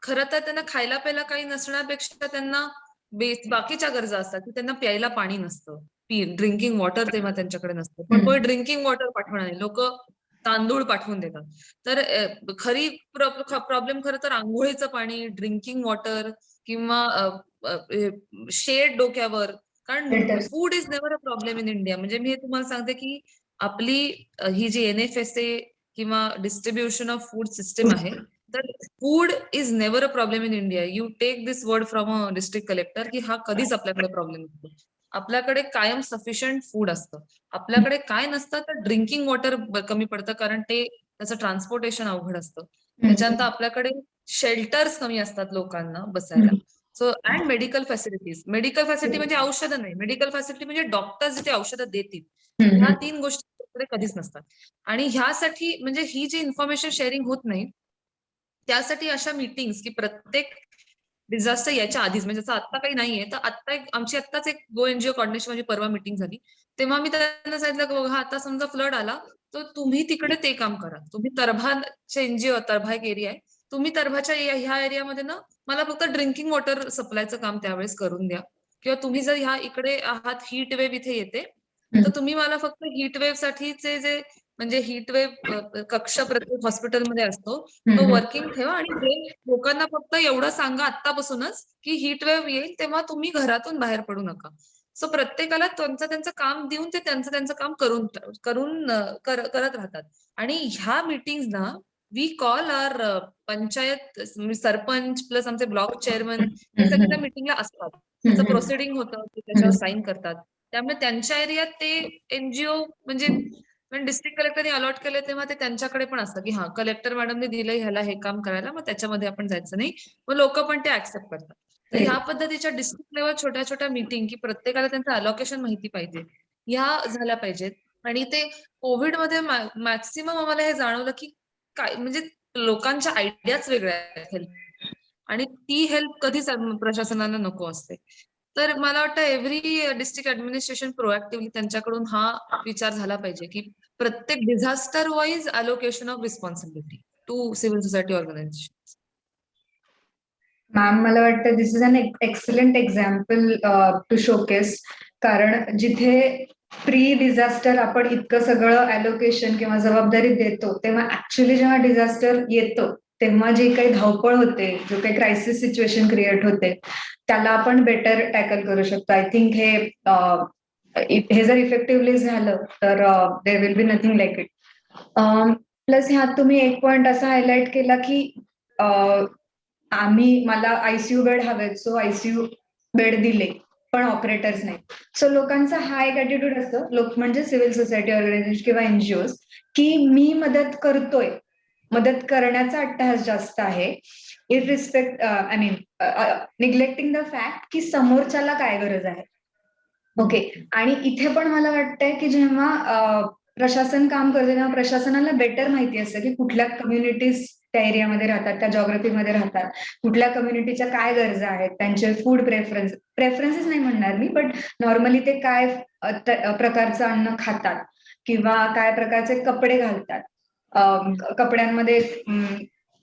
खरं तर त्यांना खायला प्यायला काही नसण्यापेक्षा त्यांना बाकीच्या गरजा असतात की त्यांना प्यायला पाणी नसतं, ड्रिंकिंग वॉटर तेव्हा त्यांच्याकडे नसतं. पण कोणी ड्रिंकिंग वॉटर पाठवणार नाही, लोक तांदूळ पाठवून देतात. तर खरी प्रॉब्लेम खरं तर आंघोळीचं पाणी, ड्रिंकिंग वॉटर किंवा शेड डोक्यावर. कारण food is never a problem in India. म्हणजे मी हे तुम्हाला सांगते की आपली ही जी NFSA किंवा डिस्ट्रीब्युशन ऑफ फूड सिस्टम आहे, तर food is never a problem in India. You take this word from a district collector की हा कधीच आपल्याकडे प्रॉब्लेम नसतो. आपल्याकडे कायम सफिशियंट फूड असतं. आपल्याकडे काय नसतं तर ड्रिंकिंग वॉटर कमी पडतं, कारण ते त्याचं ट्रान्सपोर्टेशन अवघड असतं. त्याच्यानंतर आपल्याकडे शेल्टर्स कमी असतात लोकांना बसायला. So and medical facilities. Medical facility म्हणजे औषधं नाही, मेडिकल फॅसिलिटी म्हणजे डॉक्टर्स जिथे औषधं देतील. ह्या 3 गोष्टी कधीच नसतात. आणि ह्यासाठी म्हणजे ही जी इन्फॉर्मेशन शेअरिंग होत नाही, त्यासाठी अशा मीटिंग्स की प्रत्येक डिझास्टर याच्या आधीच म्हणजे जसं आता काही नाहीये, तर आता आमची आत्ताच एक गो एनजीओ कॉर्डिनेशन म्हणजे परवा मीटिंग झाली. तेव्हा मी त्यांना सांगितलं की बघा आता समजा फ्लड आला, तर तुम्ही तिकडे ते काम करा. तुम्ही तरभाचे एनजीओ, तरभा एक एरिया आहे. तुम्ही तरभाच्या ह्या एरियामध्ये ना मला फक्त ड्रिंकिंग वॉटर सप्लायचं काम त्यावेळेस करून द्या. किंवा तुम्ही जर ह्या इकडे आहात, हीट वेव्ह इथे येते, तर तुम्ही मला फक्त हीट वेव्ह साठीचे जे म्हणजे हीट वेव्ह कक्ष प्रत्येक हॉस्पिटलमध्ये असतो, तो वर्किंग ठेवा आणि जे लोकांना फक्त एवढं सांगा आत्तापासूनच की हीट वेव्ह येईल तेव्हा तुम्ही घरातून बाहेर पडू नका. सो प्रत्येकाला त्यांचं काम देऊन ते त्यांचं काम करत राहतात. आणि ह्या मीटिंग्सना we call our panchayat sarpanch plus आमचे ब्लॉक चेअरमन हे सगळे त्या मीटिंगला असतात. त्याचं प्रोसिडिंग होतं, ते त्याच्यावर साईन करतात. त्यामुळे त्यांच्या एरियात ते एनजीओ म्हणजे पण डिस्ट्रिक्ट कलेक्टरने अलॉट केले तेव्हा ते त्यांच्याकडे पण असतं की हा कलेक्टर मॅडमने दिलंय ह्याला हे काम करायला, मग त्याच्यामध्ये आपण जायचं नाही. मग लोक पण ते ऍक्सेप्ट करतात. तर ह्या पद्धतीच्या डिस्ट्रिक्ट लेवल छोट्या छोट्या मीटिंग की प्रत्येकाला त्यांचं अलोकेशन माहिती पाहिजे, ह्या झाल्या पाहिजेत. आणि ते कोविडमध्ये मॅक्सिमम आम्हाला हे जाणवलं की काय म्हणजे लोकांच्या आयडियाच वेगळ्या आहेत हेल्प, आणि ती हेल्प कधीच प्रशासनाला नको असते. तर मला वाटतं एव्हरी डिस्ट्रिक्ट ऍडमिनिस्ट्रेशन प्रोएक्टिव्हली त्यांच्याकडून हा विचार झाला पाहिजे की प्रत्येक disaster wise allocation of responsibility to civil society organisation. Ma'am, मला वाटतं this is an excellent example to showcase. कारण जिथे प्री डिझास्टर आपण इतकं सगळं अलोकेशन किंवा जबाबदारी देतो, तेव्हा ऍक्च्युली जेव्हा डिझास्टर येतो तेव्हा जे काही धावपळ होते, जो काही क्रायसिस सिच्युएशन क्रिएट होते, त्याला आपण बेटर टॅकल करू शकतो. आय थिंक हे जर इफेक्टिव्हली झालं तर there will be nothing like it. Plus ह्यात तुम्ही एक पॉइंट असा हायलाइट केला की मला आयसीयू बेड हवेत, सो आयसीयू बेड दिले पण ऑपरेटर्स नाही. सो लोकांचा हा एक ऍटिट्यूड असतो, लोक म्हणजे सिव्हिल सोसायटी ऑर्गनायझेशन किंवा एनजीओ, की मी मदत करतोय, मदत करण्याचा अट्टहास जास्त आहे, irrespective I mean neglecting the fact की समोरच्याला काय गरज आहे. ओके. आणि इथे पण मला वाटतंय की जेव्हा प्रशासन काम करते तेव्हा प्रशासनाला बेटर माहिती असतं की कुठल्या कम्युनिटीज त्या एरियामध्ये राहतात, त्या जॉग्रफीमध्ये राहतात, कुठल्या कम्युनिटीच्या काय गरजा आहेत, त्यांचे फूड प्रेफरन्सेस नाही म्हणणार मी, बट नॉर्मली ते काय प्रकारचं अन्न खातात किंवा काय प्रकारचे कपडे घालतात. कपड्यांमध्ये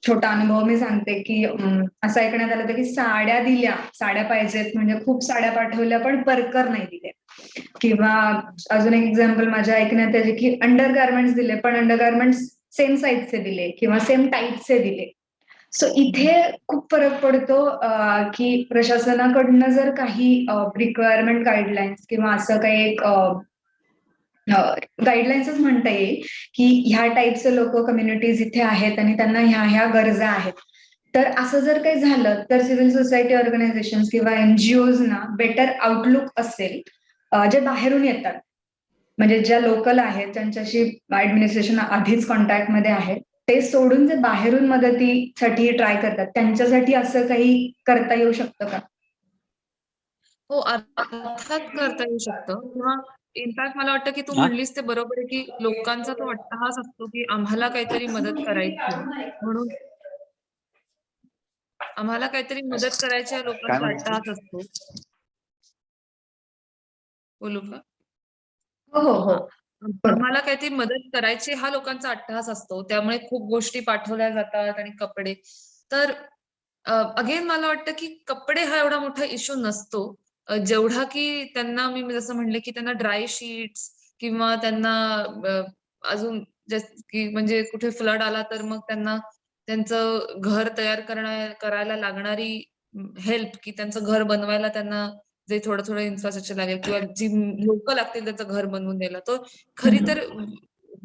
छोटा अनुभव मी सांगते की असं ऐकण्यात आलं होतं की साड्या पाहिजेत म्हणजे खूप साड्या पाठवल्या पण परकर नाही दिले, किंवा अजून एक एक्झाम्पल माझ्या ऐकण्यात आहे की अंडर गार्मेंट्स दिले पण अंडर गार्मेंट्स सेम साईजचे दिले किंवा सेम टाईपचे दिले. सो इथे खूप फरक पडतो की प्रशासनाकडनं जर काही रिक्वायरमेंट गाईडलाईन्स किंवा असं काही एक गाईडलाईन्सच म्हणता येईल की ह्या टाईपचे लोक कम्युनिटीज इथे आहेत आणि त्यांना ह्या गरजा आहेत. तर असं जर काही झालं तर सिव्हिल सोसायटी ऑर्गनायझेशन किंवा एनजीओज ना बेटर आउटलुक असेल, जे बाहेरून येतात म्हणजे ज्या लोकल आहेत ज्यांच्याशी ऍडमिनिस्ट्रेशन आधीच कॉन्टॅक्टमध्ये आहे, ते सोडून जे बाहेरून मदतीसाठी ट्राय करतात त्यांच्यासाठी असं काही करता येऊ शकतं का? हो, अर्थात करता येऊ शकतं किंवा इनफॅक्ट मला वाटतं की तू म्हणलीस ते बरोबर आहे की लोकांचा तो अट्टहास असतो की आम्हाला काहीतरी मदत करायची आहे. म्हणून आम्हाला काहीतरी मदत करायची या काय लोकांचा म्हणते? अट्टहास असतो. बोलू का? हो हो हो. हां. आम्हाला काहीतरी मदत करायची हा लोकांचा अट्टहास असतो. त्यामुळे खूप गोष्टी पाठवल्या जातात आणि कपडे. तर अगेन मला वाटतं की कपडे हा एवढा मोठा इश्यू नसतो. जेवढा की त्यांना मी जसं म्हणले की त्यांना ड्राय शीट्स किंवा त्यांना अजून जसं की म्हणजे कुठे फ्लड आला तर मग त्यांना त्यांचं घर तयार करायला लागणारी हेल्प की त्यांचं घर बनवायला त्यांना जे थोडं-थोडं इन्फ्रास्ट्रक्चर लागेल किंवा जी लोकं लागतील त्याचं घर बनवून द्यायला. तर खरी तर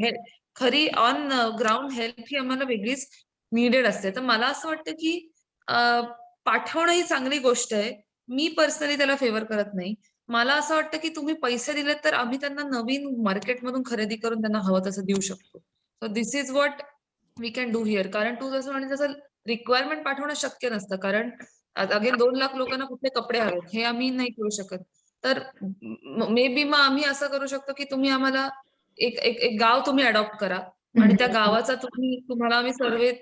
हे खरी ऑन ग्राउंड हेल्प ही आम्हाला वेगळीच नीडेड असते. तर मला असं वाटतं की अ, पाठवणं ही चांगली गोष्ट आहे. मी पर्सनली त्याला फेव्हर करत नाही. मला असं वाटतं की तुम्ही पैसे दिलेत तर आम्ही त्यांना नवीन मार्केटमधून खरेदी करून त्यांना हवं तसं देऊ शकतो. So this is what we can do here. कारण तू जसं म्हणे तसं रिक्वायरमेंट पाठवणं शक्य नसतं. कारण अगेन 2 लाख लोकांना कुठले कपडे हवेत हे आम्ही नाही करू शकत. तर मे बी मग आम्ही असं करू शकतो की तुम्ही आम्हाला एक एक एक गाव तुम्ही अडॉप्ट करा आणि त्या गावाचा तुम्हाला आम्ही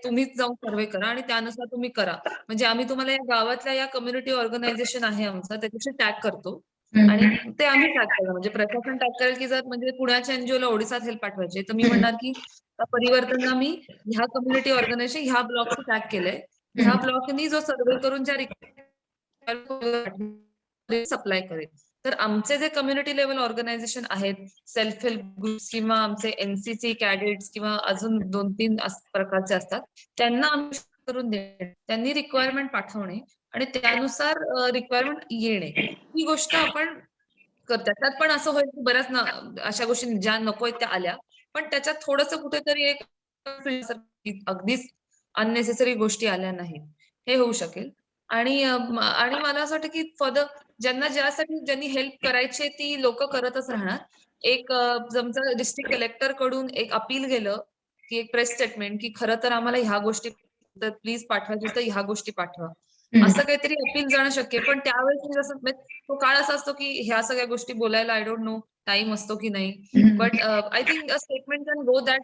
तुम्हीच जाऊन सर्व्हे करा आणि त्यानुसार तुम्ही करा. म्हणजे आम्ही तुम्हाला या गावातल्या या कम्युनिटी ऑर्गनायझेशन आहे आमचं त्याच्याशी टॅग करतो आणि ते आम्ही टॅग करणार. म्हणजे प्रशासन टॅग करेल की जर म्हणजे पुण्याच्या एनजीओला ओडिसात हेल्प पाठवायची आहे, तर मी म्हणणार की परिवर्तनला मी ह्या कम्युनिटी ऑर्गनायझेशन ह्या ब्लॉकचं टॅग केलंय. ह्या ब्लॉकनी जो सर्व्हे करून ज्या सप्लाय करेल. तर आमचे जे कम्युनिटी लेव्हल ऑर्गनायझेशन आहेत, सेल्फ हेल्प ग्रुप्स किंवा आमचे एनसीसी कॅडेट्स किंवा अजून 2-3 प्रकारचे असतात, त्यांना आम्ही करून देणे. त्यांनी रिक्वायरमेंट पाठवणे आणि त्यानुसार रिक्वायरमेंट येणे. ही गोष्ट आपण करतात. त्यात पण असं होईल की बऱ्याच अशा गोष्टी ज्या नको आहेत त्या आल्या. पण त्याच्यात थोडंसं कुठेतरी एक अगदीच अननेसेसरी गोष्टी आल्या नाहीत. हे होऊ शकेल. आणि मला असं वाटतं की ज्यांनी हेल्प करायची ती लोकं करतच राहणार. एक आमचं डिस्ट्रिक्ट कलेक्टर कडून एक अपील गेलं, की एक प्रेस स्टेटमेंट की खरं तर आम्हाला ह्या गोष्टी तर प्लीज पाठवायची तर ह्या गोष्टी पाठवा. असं काहीतरी अपील जाणं शक्य आहे. पण त्यावेळेस मी जसं तो काळ असा असतो की ह्या सगळ्या गोष्टी बोलायला आय डोंट नो टाईम असतो की नाही. But I think a statement can go that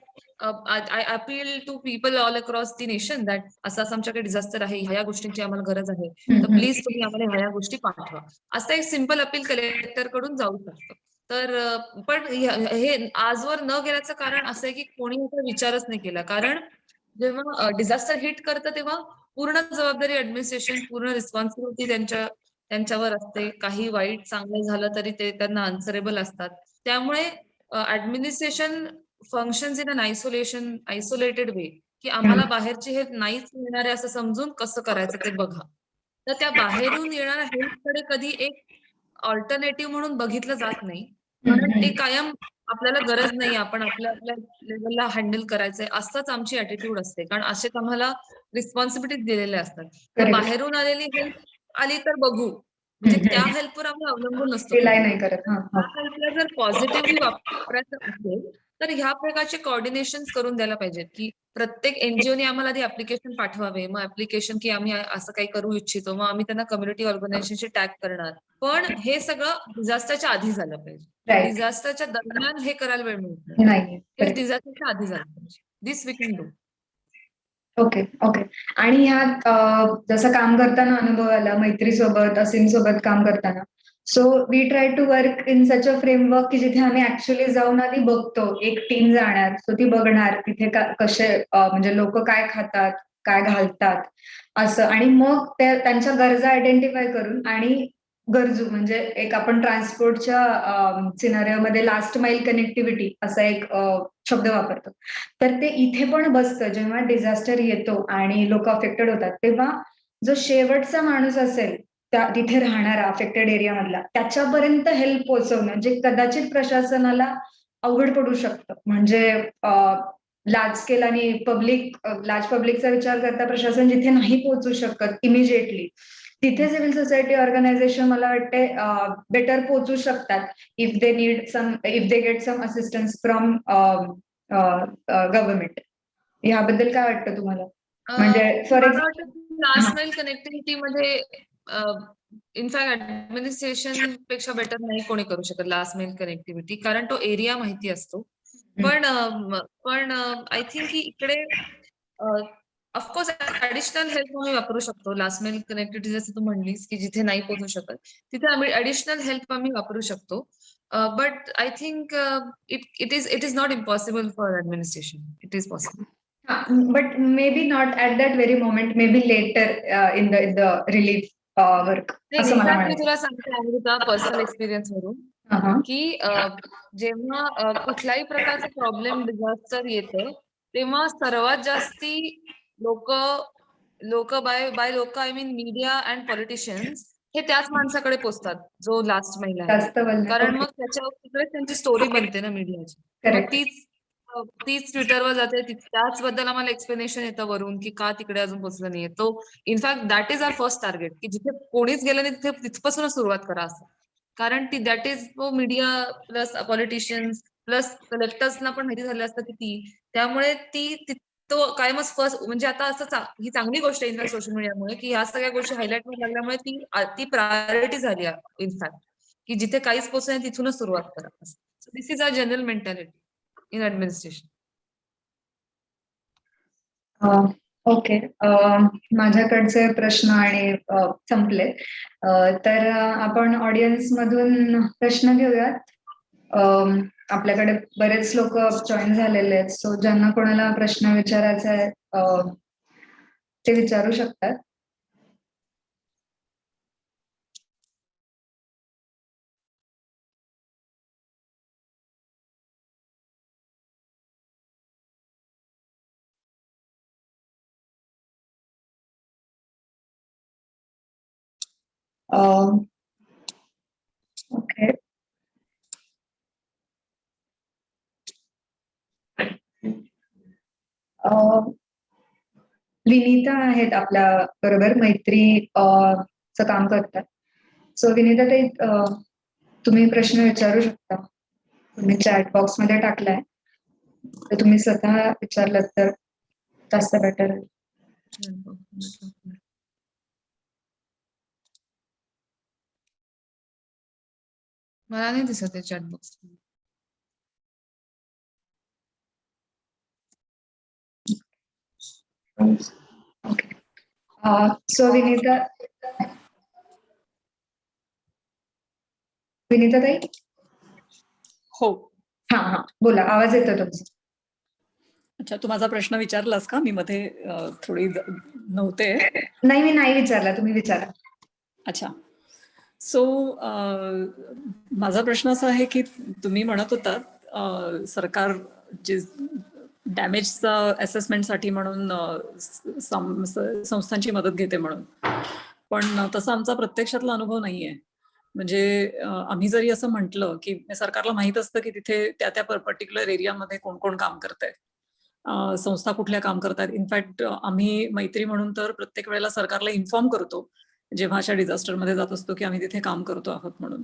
I appeal to people all across the nation that असं आमच्याकडे डिझास्टर आहे, ह्या गोष्टींची आम्हाला गरज आहे. तर प्लीज तुम्ही आम्हाला ह्या गोष्टी पाठवा. असं एक सिंपल अपील कलेक्टर कडून जाऊ शकतं. तर पण हे आजवर न गेल्याचं कारण असं आहे की कोणी याचा विचारच नाही केला. कारण जेव्हा डिझास्टर हिट करतं तेव्हा पूर्ण जबाबदारी ऍडमिनिस्ट्रेशन, पूर्ण रिस्पॉन्सिबिलिटी त्यांच्यावर असते. काही वाईट चांगलं झालं तरी ते त्यांना अन्सरेबल असतात. त्यामुळे administration functions in an isolated way, की आम्हाला बाहेरची हेल्प नाहीच मिळणार आहे असं समजून कसं करायचं ते बघा. तर त्या बाहेरून येणाऱ्या हेल्पकडे कधी एक अल्टरनेटिव्ह म्हणून बघितलं जात नाही. कारण ते कायम आपल्याला गरज नाही, आपण आपल्या आपल्या लेव्हलला हँडल करायचंय असंच आमची ॲटिट्यूड असते. कारण असेच आम्हाला रिस्पॉन्सिबिलिटीज दिलेल्या असतात. तर करेक्ट. बाहेरून आलेली हेल्प आली तर बघू. म्हणजे त्या हेल्पवर आम्ही अवलंबून नसतो रिलाय कधी. नाही करत. त्या हेल्पला जर पॉझिटिव्हली वापरायचं असेल, तर ह्या प्रकारचे कोऑर्डिनेशन्स करून द्यायला पाहिजेत, की प्रत्येक एनजीओने आम्हाला आधी ॲप्लिकेशन पाठवावे. मग ॲप्लिकेशन की आम्ही असं काही करू इच्छितो. मग आम्ही त्यांना कम्युनिटी ऑर्गनायझेशनशी टॅग करणार. पण हे सगळं डिझास्टरच्या आधी झालं पाहिजे. राईट. डिझास्टरच्या दरम्यान हे करायला वेळ मिळत नाही. नाही. हे डिझास्टरच्या आधी झालं पाहिजे. This we can do. Okay okay. आणि ह्यात जसं काम करताना अनुभव आला मैत्रीसोबत असीमसोबत काम करताना, so we try to work in such a framework की जिथे आम्ही ऍक्च्युअली जाऊन आधी बघतो. एक टीम जाणार, सो ती बघणार तिथे कसे म्हणजे लोक काय खातात, काय घालतात असं, आणि मग त्यांच्या गरजा आयडेंटिफाय करून आणि गरजू म्हणजे एक आपण ट्रान्सपोर्टच्या सिनारिओमध्ये लास्ट माइल कनेक्टिव्हिटी असा एक शब्द वापरतो. तर ते इथे पण बसतं जेव्हा डिझास्टर येतो आणि लोक अफेक्टेड होतात, तेव्हा जो शेवटचा माणूस असेल तिथे राहणारा अफेक्टेड एरिया मधला, त्याच्यापर्यंत हेल्प पोहोचवणं जे कदाचित प्रशासनाला अवघड पडू शकतं. म्हणजे लार्ज स्केल आणि लार्ज पब्लिकचा विचार करता प्रशासन जिथे नाही पोहोचू शकत इमिजिएटली, तिथे सिव्हिल सोसायटी ऑर्गनायझेशन मला वाटते बेटर पोहोचू शकतात if they get some assistance from government. याबद्दल काय वाटतं तुम्हाला? म्हणजे फॉर मला एक्झाम्पल वाटतं लास्ट माइल कनेक्टिव्हिटी मध्ये इनफॅक्ट ऍडमिनिस्ट्रेशन पेक्षा बेटर नाही कोणी करू शकत लास्ट माइल कनेक्टिव्हिटी, कारण तो एरिया माहिती असतो. पण आय थिंक की इकडे ऑफकोर्स ऍडिशनल हेल्प आम्ही वापरू शकतो. लास्ट माइल कनेक्टिव्हिटी जसं तू म्हणलीस की जिथे नाही पोहोचू शकत तिथे आम्ही ऍडिशनल हेल्प आम्ही वापरू शकतो. But I think it is not impossible for administration. It is possible. but maybe not at that very moment, maybe later in the relief work असं मला इनफॅक्ट मी म्हणायचं. तुला सांगते अमृता पर्सनल एक्सपिरियन्स वरून हा, हा. की जेव्हा कुठल्याही प्रकारचं प्रॉब्लेम डिझास्टर येतं तेव्हा सर्वात जास्ती लोक लोक बाय लोक I mean media and politicians हे त्याच माणसाकडे पोचतात जो लास्ट महिला आहे. जास्त बोलणे. कारण Okay. मग त्याच्यावर तिकडेच त्यांची स्टोरी बनते ना मीडियाची. मग Correct. तीच ट्विटरवर जाते. त्याचबद्दल आम्हाला एक्सप्लेनेशन येतं वरून की का तिकडे अजून पोहोचलं नाहीये. तो in fact that is our first target की जिथे कोणीच गेलं नाही तिथे तिथपासूनच सुरुवात करा असं. कारण दॅट इज तो मीडिया प्लस पॉलिटिशियन्स प्लस कलेक्टर्सना पण माहिती झालं असतं की त्यामुळे तो कायमच फर्स्ट म्हणजे आता असं ही चांगली गोष्ट आहे इनफॅक्ट सोशल मीडियामुळे की ह्या सगळ्या गोष्टी हायलाईट होऊ लागल्यामुळे ती प्रायोरिटी झाली इनफॅक्ट की जिथे काहीच पोहोचलं नाही तिथूनच सुरुवात करा. This is a general mentality in administration. Okay. माझ्याकडचे प्रश्न आणि संपले. तर आपण ऑडियन्स मधून प्रश्न घेऊयात. आपल्याकडे बरेच लोक जॉईन झालेले आहेत, सो ज्यांना कोणाला प्रश्न विचारायचा आहे ते विचारू शकतात. ओके. विनीता आहेत आपल्या बरोबर, मैत्री चं काम करतात. सो विनीता ताई, तुम्ही प्रश्न विचारू शकता. तुम्ही चॅट बॉक्स मध्ये टाकलाय, तर तुम्ही स्वतः विचारलात तर जास्त बेटर आहे. मला नाही दिसत आहे chat box. Okay. So Vinita ताई. हो. हा बोला, आवाज येतो तुमचा. अच्छा, तू माझा प्रश्न विचारलास का? मी मध्ये थोडी नव्हते. नाही, मी नाही विचारला, तुम्ही विचारा. अच्छा. सो माझा प्रश्न असा आहे की तुम्ही म्हणत होतात सरकार जे डॅमेजचा असेसमेंटसाठी म्हणून संस्थांची मदत घेते म्हणून, पण तसा आमचा प्रत्यक्षातला अनुभव नाहीये. म्हणजे आम्ही जरी असं म्हटलं की सरकारला माहित असतं की तिथे त्या पर्टिक्युलर एरियामध्ये कोण कोण काम करतंय, संस्था कुठल्या काम करतात. इनफॅक्ट आम्ही मैत्री म्हणून तर प्रत्येक वेळेला सरकारला इन्फॉर्म करतो जेव्हा अशा डिझास्टरमध्ये जात असतो की आम्ही तिथे काम करतो आहोत म्हणून.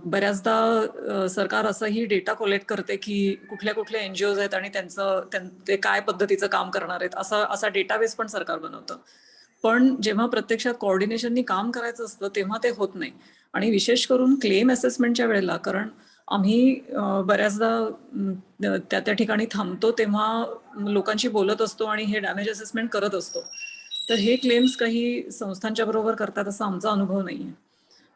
बऱ्याचदा सरकार असंही डेटा कलेक्ट करते की कुठल्या कुठल्या एनजीओज आहेत आणि ते काय पद्धतीचं काम करणार आहेत असा डेटाबेस पण सरकार बनवतं. पण जेव्हा प्रत्यक्षात कोऑर्डिनेशननी काम करायचं असतं तेव्हा ते होत नाही. आणि विशेष करून क्लेम असेसमेंटच्या वेळेला, कारण आम्ही बऱ्याचदा त्या ठिकाणी थांबतो तेव्हा लोकांशी बोलत असतो आणि हे डॅमेज असेसमेंट करत असतो. तर हे क्लेम्स काही संस्थांच्या बरोबर करतात असा आमचा अनुभव नाहीये.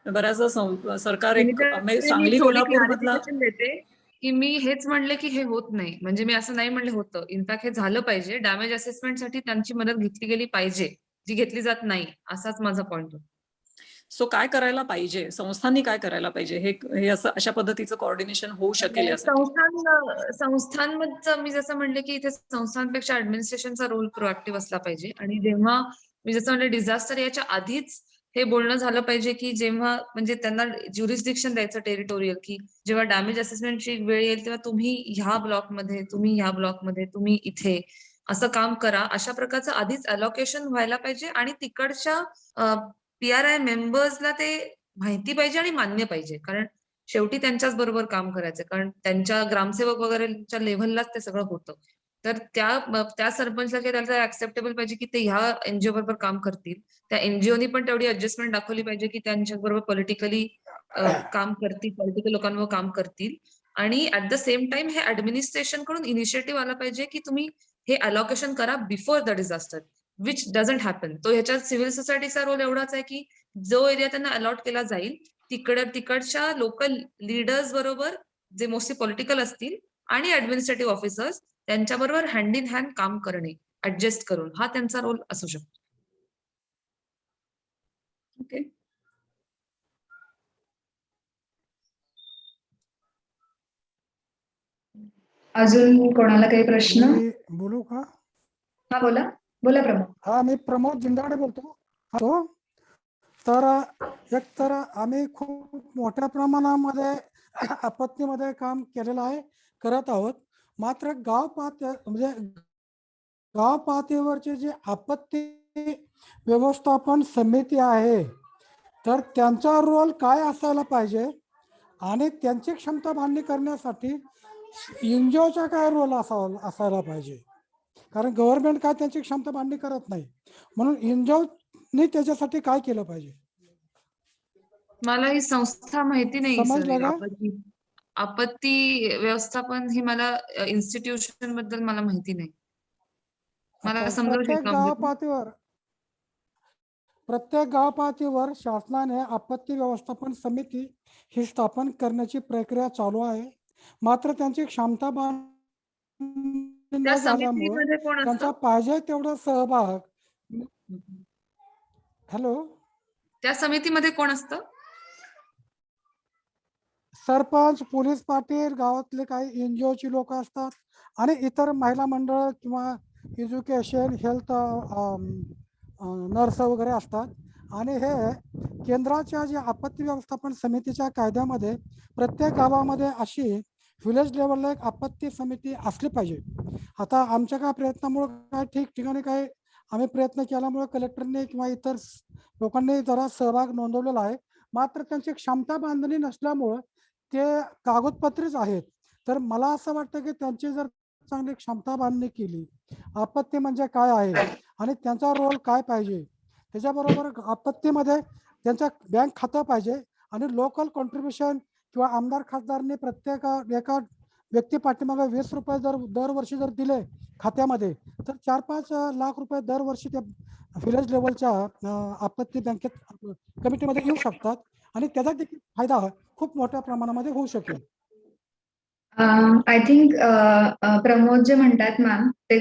बऱ्याचदा सरकार मी सांगली थोडी कोल्हापूर मधला क्लॅरिफिकेशन देते की मी हेच म्हणले की हे होत नाही, म्हणजे मी असं नाही म्हणले होतं. इनफॅक्ट हे झालं पाहिजे. डॅमेज असेसमेंटसाठी त्यांची मदत घेतली गेली पाहिजे, जी घेतली जात नाही, असाच माझा पॉइंट होता. सो काय करायला पाहिजे, संस्थांनी काय करायला पाहिजे, हे असं अशा पद्धतीचं कोऑर्डिनेशन होऊ शकेल यासाठी? संस्थांमधचं मी जसं म्हणले की इथे संस्थांपेक्षा ऍडमिनिस्ट्रेशनचा रोल प्रोएक्टिव्ह असला पाहिजे. आणि जेव्हा मी जसं म्हणले डिझास्टर याच्या आधीच हे बोलणं झालं पाहिजे की जेव्हा म्हणजे त्यांना ज्युरिस्डिक्शन द्यायचं टेरिटोरियल, की जेव्हा डॅमेज असेसमेंटची वेळ येईल तेव्हा तुम्ही ह्या ब्लॉकमध्ये, तुम्ही ह्या ब्लॉकमध्ये, तुम्ही इथे असं काम करा. अशा प्रकारचं आधीच अलोकेशन व्हायला पाहिजे आणि तिकडच्या PRI मेंबर्सला ते माहिती पाहिजे आणि मान्य पाहिजे. कारण शेवटी त्यांच्याच बरोबर काम करायचं, कारण त्यांच्या ग्रामसेवक वगैरेच्या लेव्हललाच ते सगळं होतं. तर त्या सरपंचला त्याला ऍक्सेप्टेबल पाहिजे की ते ह्या एनजीओ बरोबर काम करतील. त्या एनजीओनी पण तेवढी ऍडजस्टमेंट दाखवली पाहिजे की त्यांच्या बरोबर पॉलिटिकली काम करतील, पॉलिटिकल लोकांवर काम करतील. आणि ऍट द सेम टाइम हे ऍडमिनिस्ट्रेशन कडून इनिशिएटिव्ह आला पाहिजे की तुम्ही हे अलोकेशन करा before the disaster, which doesn't happen. तो ह्याच्यात सिव्हिल सोसायटीचा रोल एवढाच आहे की जो एरिया त्यांना अलॉट केला जाईल तिकडच्या लोकल लीडर्स बरोबर, जे मोस्टली पॉलिटिकल असतील, आणि ऍडमिनिस्ट्रेटिव्ह ऑफिसर्स त्यांच्याबरोबर हँड इन हँड काम करणे, ऍडजस्ट करून, हा त्यांचा रोल असू शकतो. ओके. अजून कोणाला काही प्रश्न? मी बोलू का? हा बोला, बोला प्रमोद. हा, मी प्रमोद जिंदाडे बोलतो. हॅलो. तर एकतर आम्ही खूप मोठ्या प्रमाणामध्ये आपत्तीमध्ये काम केलेलं आहे, करत आहोत. मात्र गाव पातळीवरचे जे आपत्ती व्यवस्थापन समिती आहे, तर त्यांचा रोल काय असायला पाहिजे आणि त्यांची क्षमता बांधणी करण्यासाठी एनजीओचा काय रोल असायला पाहिजे. कारण गव्हर्नमेंट काय त्यांची क्षमता बांधणी करत नाही, म्हणून एनजीओनी त्याच्यासाठी काय केलं पाहिजे. मला ही संस्था माहिती नाही समजलं सर. का? आपत्ती व्यवस्थापन ही मला इन्स्टिट्यूशन बद्दल मला माहिती नाही. मला आता समजावू शकता म्हणजे प्रत्येक गाव पातळीवर शासनाने आपत्ती व्यवस्थापन समिती ही स्थापन करण्याची प्रक्रिया चालू आहे. मात्र त्यांची क्षमता बांधणी त्या न झाल्यामुळे समितीमध्ये कोण त्यांचा असतं? पाहिजे तेवढा सहभाग. हॅलो. त्या समितीमध्ये कोण असतं? सरपंच, पोलीस पाटील, गावातले काही एनजीओची लोक असतात आणि इतर महिला मंडळ किंवा एज्युकेशन, हेल्थ, नर्स वगैरे असतात. आणि हे केंद्राच्या जे आपत्ती व्यवस्थापन समितीच्या कायद्यामध्ये प्रत्येक गावामध्ये अशी व्हिलेज लेवलला एक आपत्ती समिती असली पाहिजे. आता आमच्या काय प्रयत्नामुळे काय ठिकठिकाणी काय आम्ही प्रयत्न केल्यामुळे कलेक्टरने किंवा इतर लोकांनी जरा सहभाग नोंदवलेला आहे. मात्र त्यांची क्षमता बांधणी नसल्यामुळं ते कागदपत्रीच आहेत. तर मला असं वाटतं की त्यांची जर चांगली क्षमता बांधणी केली, आपत्ती म्हणजे काय आहे आणि त्यांचा रोल काय पाहिजे, त्याच्याबरोबर आपत्तीमध्ये त्यांचं बँक खातं पाहिजे आणि लोकल कॉन्ट्रीब्युशन किंवा आमदार खासदारांनी प्रत्येक एका व्यक्ती पाठीमागे 20 रुपये दरवर्षी जर दिले खात्यामध्ये, तर 4-5 लाख रुपये दरवर्षी त्या व्हिलेज लेवलच्या आपत्ती बँकेत कमिटीमध्ये येऊ शकतात आणि त्याचा देखील फायदा खूप मोठ्या प्रमाणामध्ये होऊ शकेल. आय थिंक प्रमोद जे म्हणतात मॅम, ते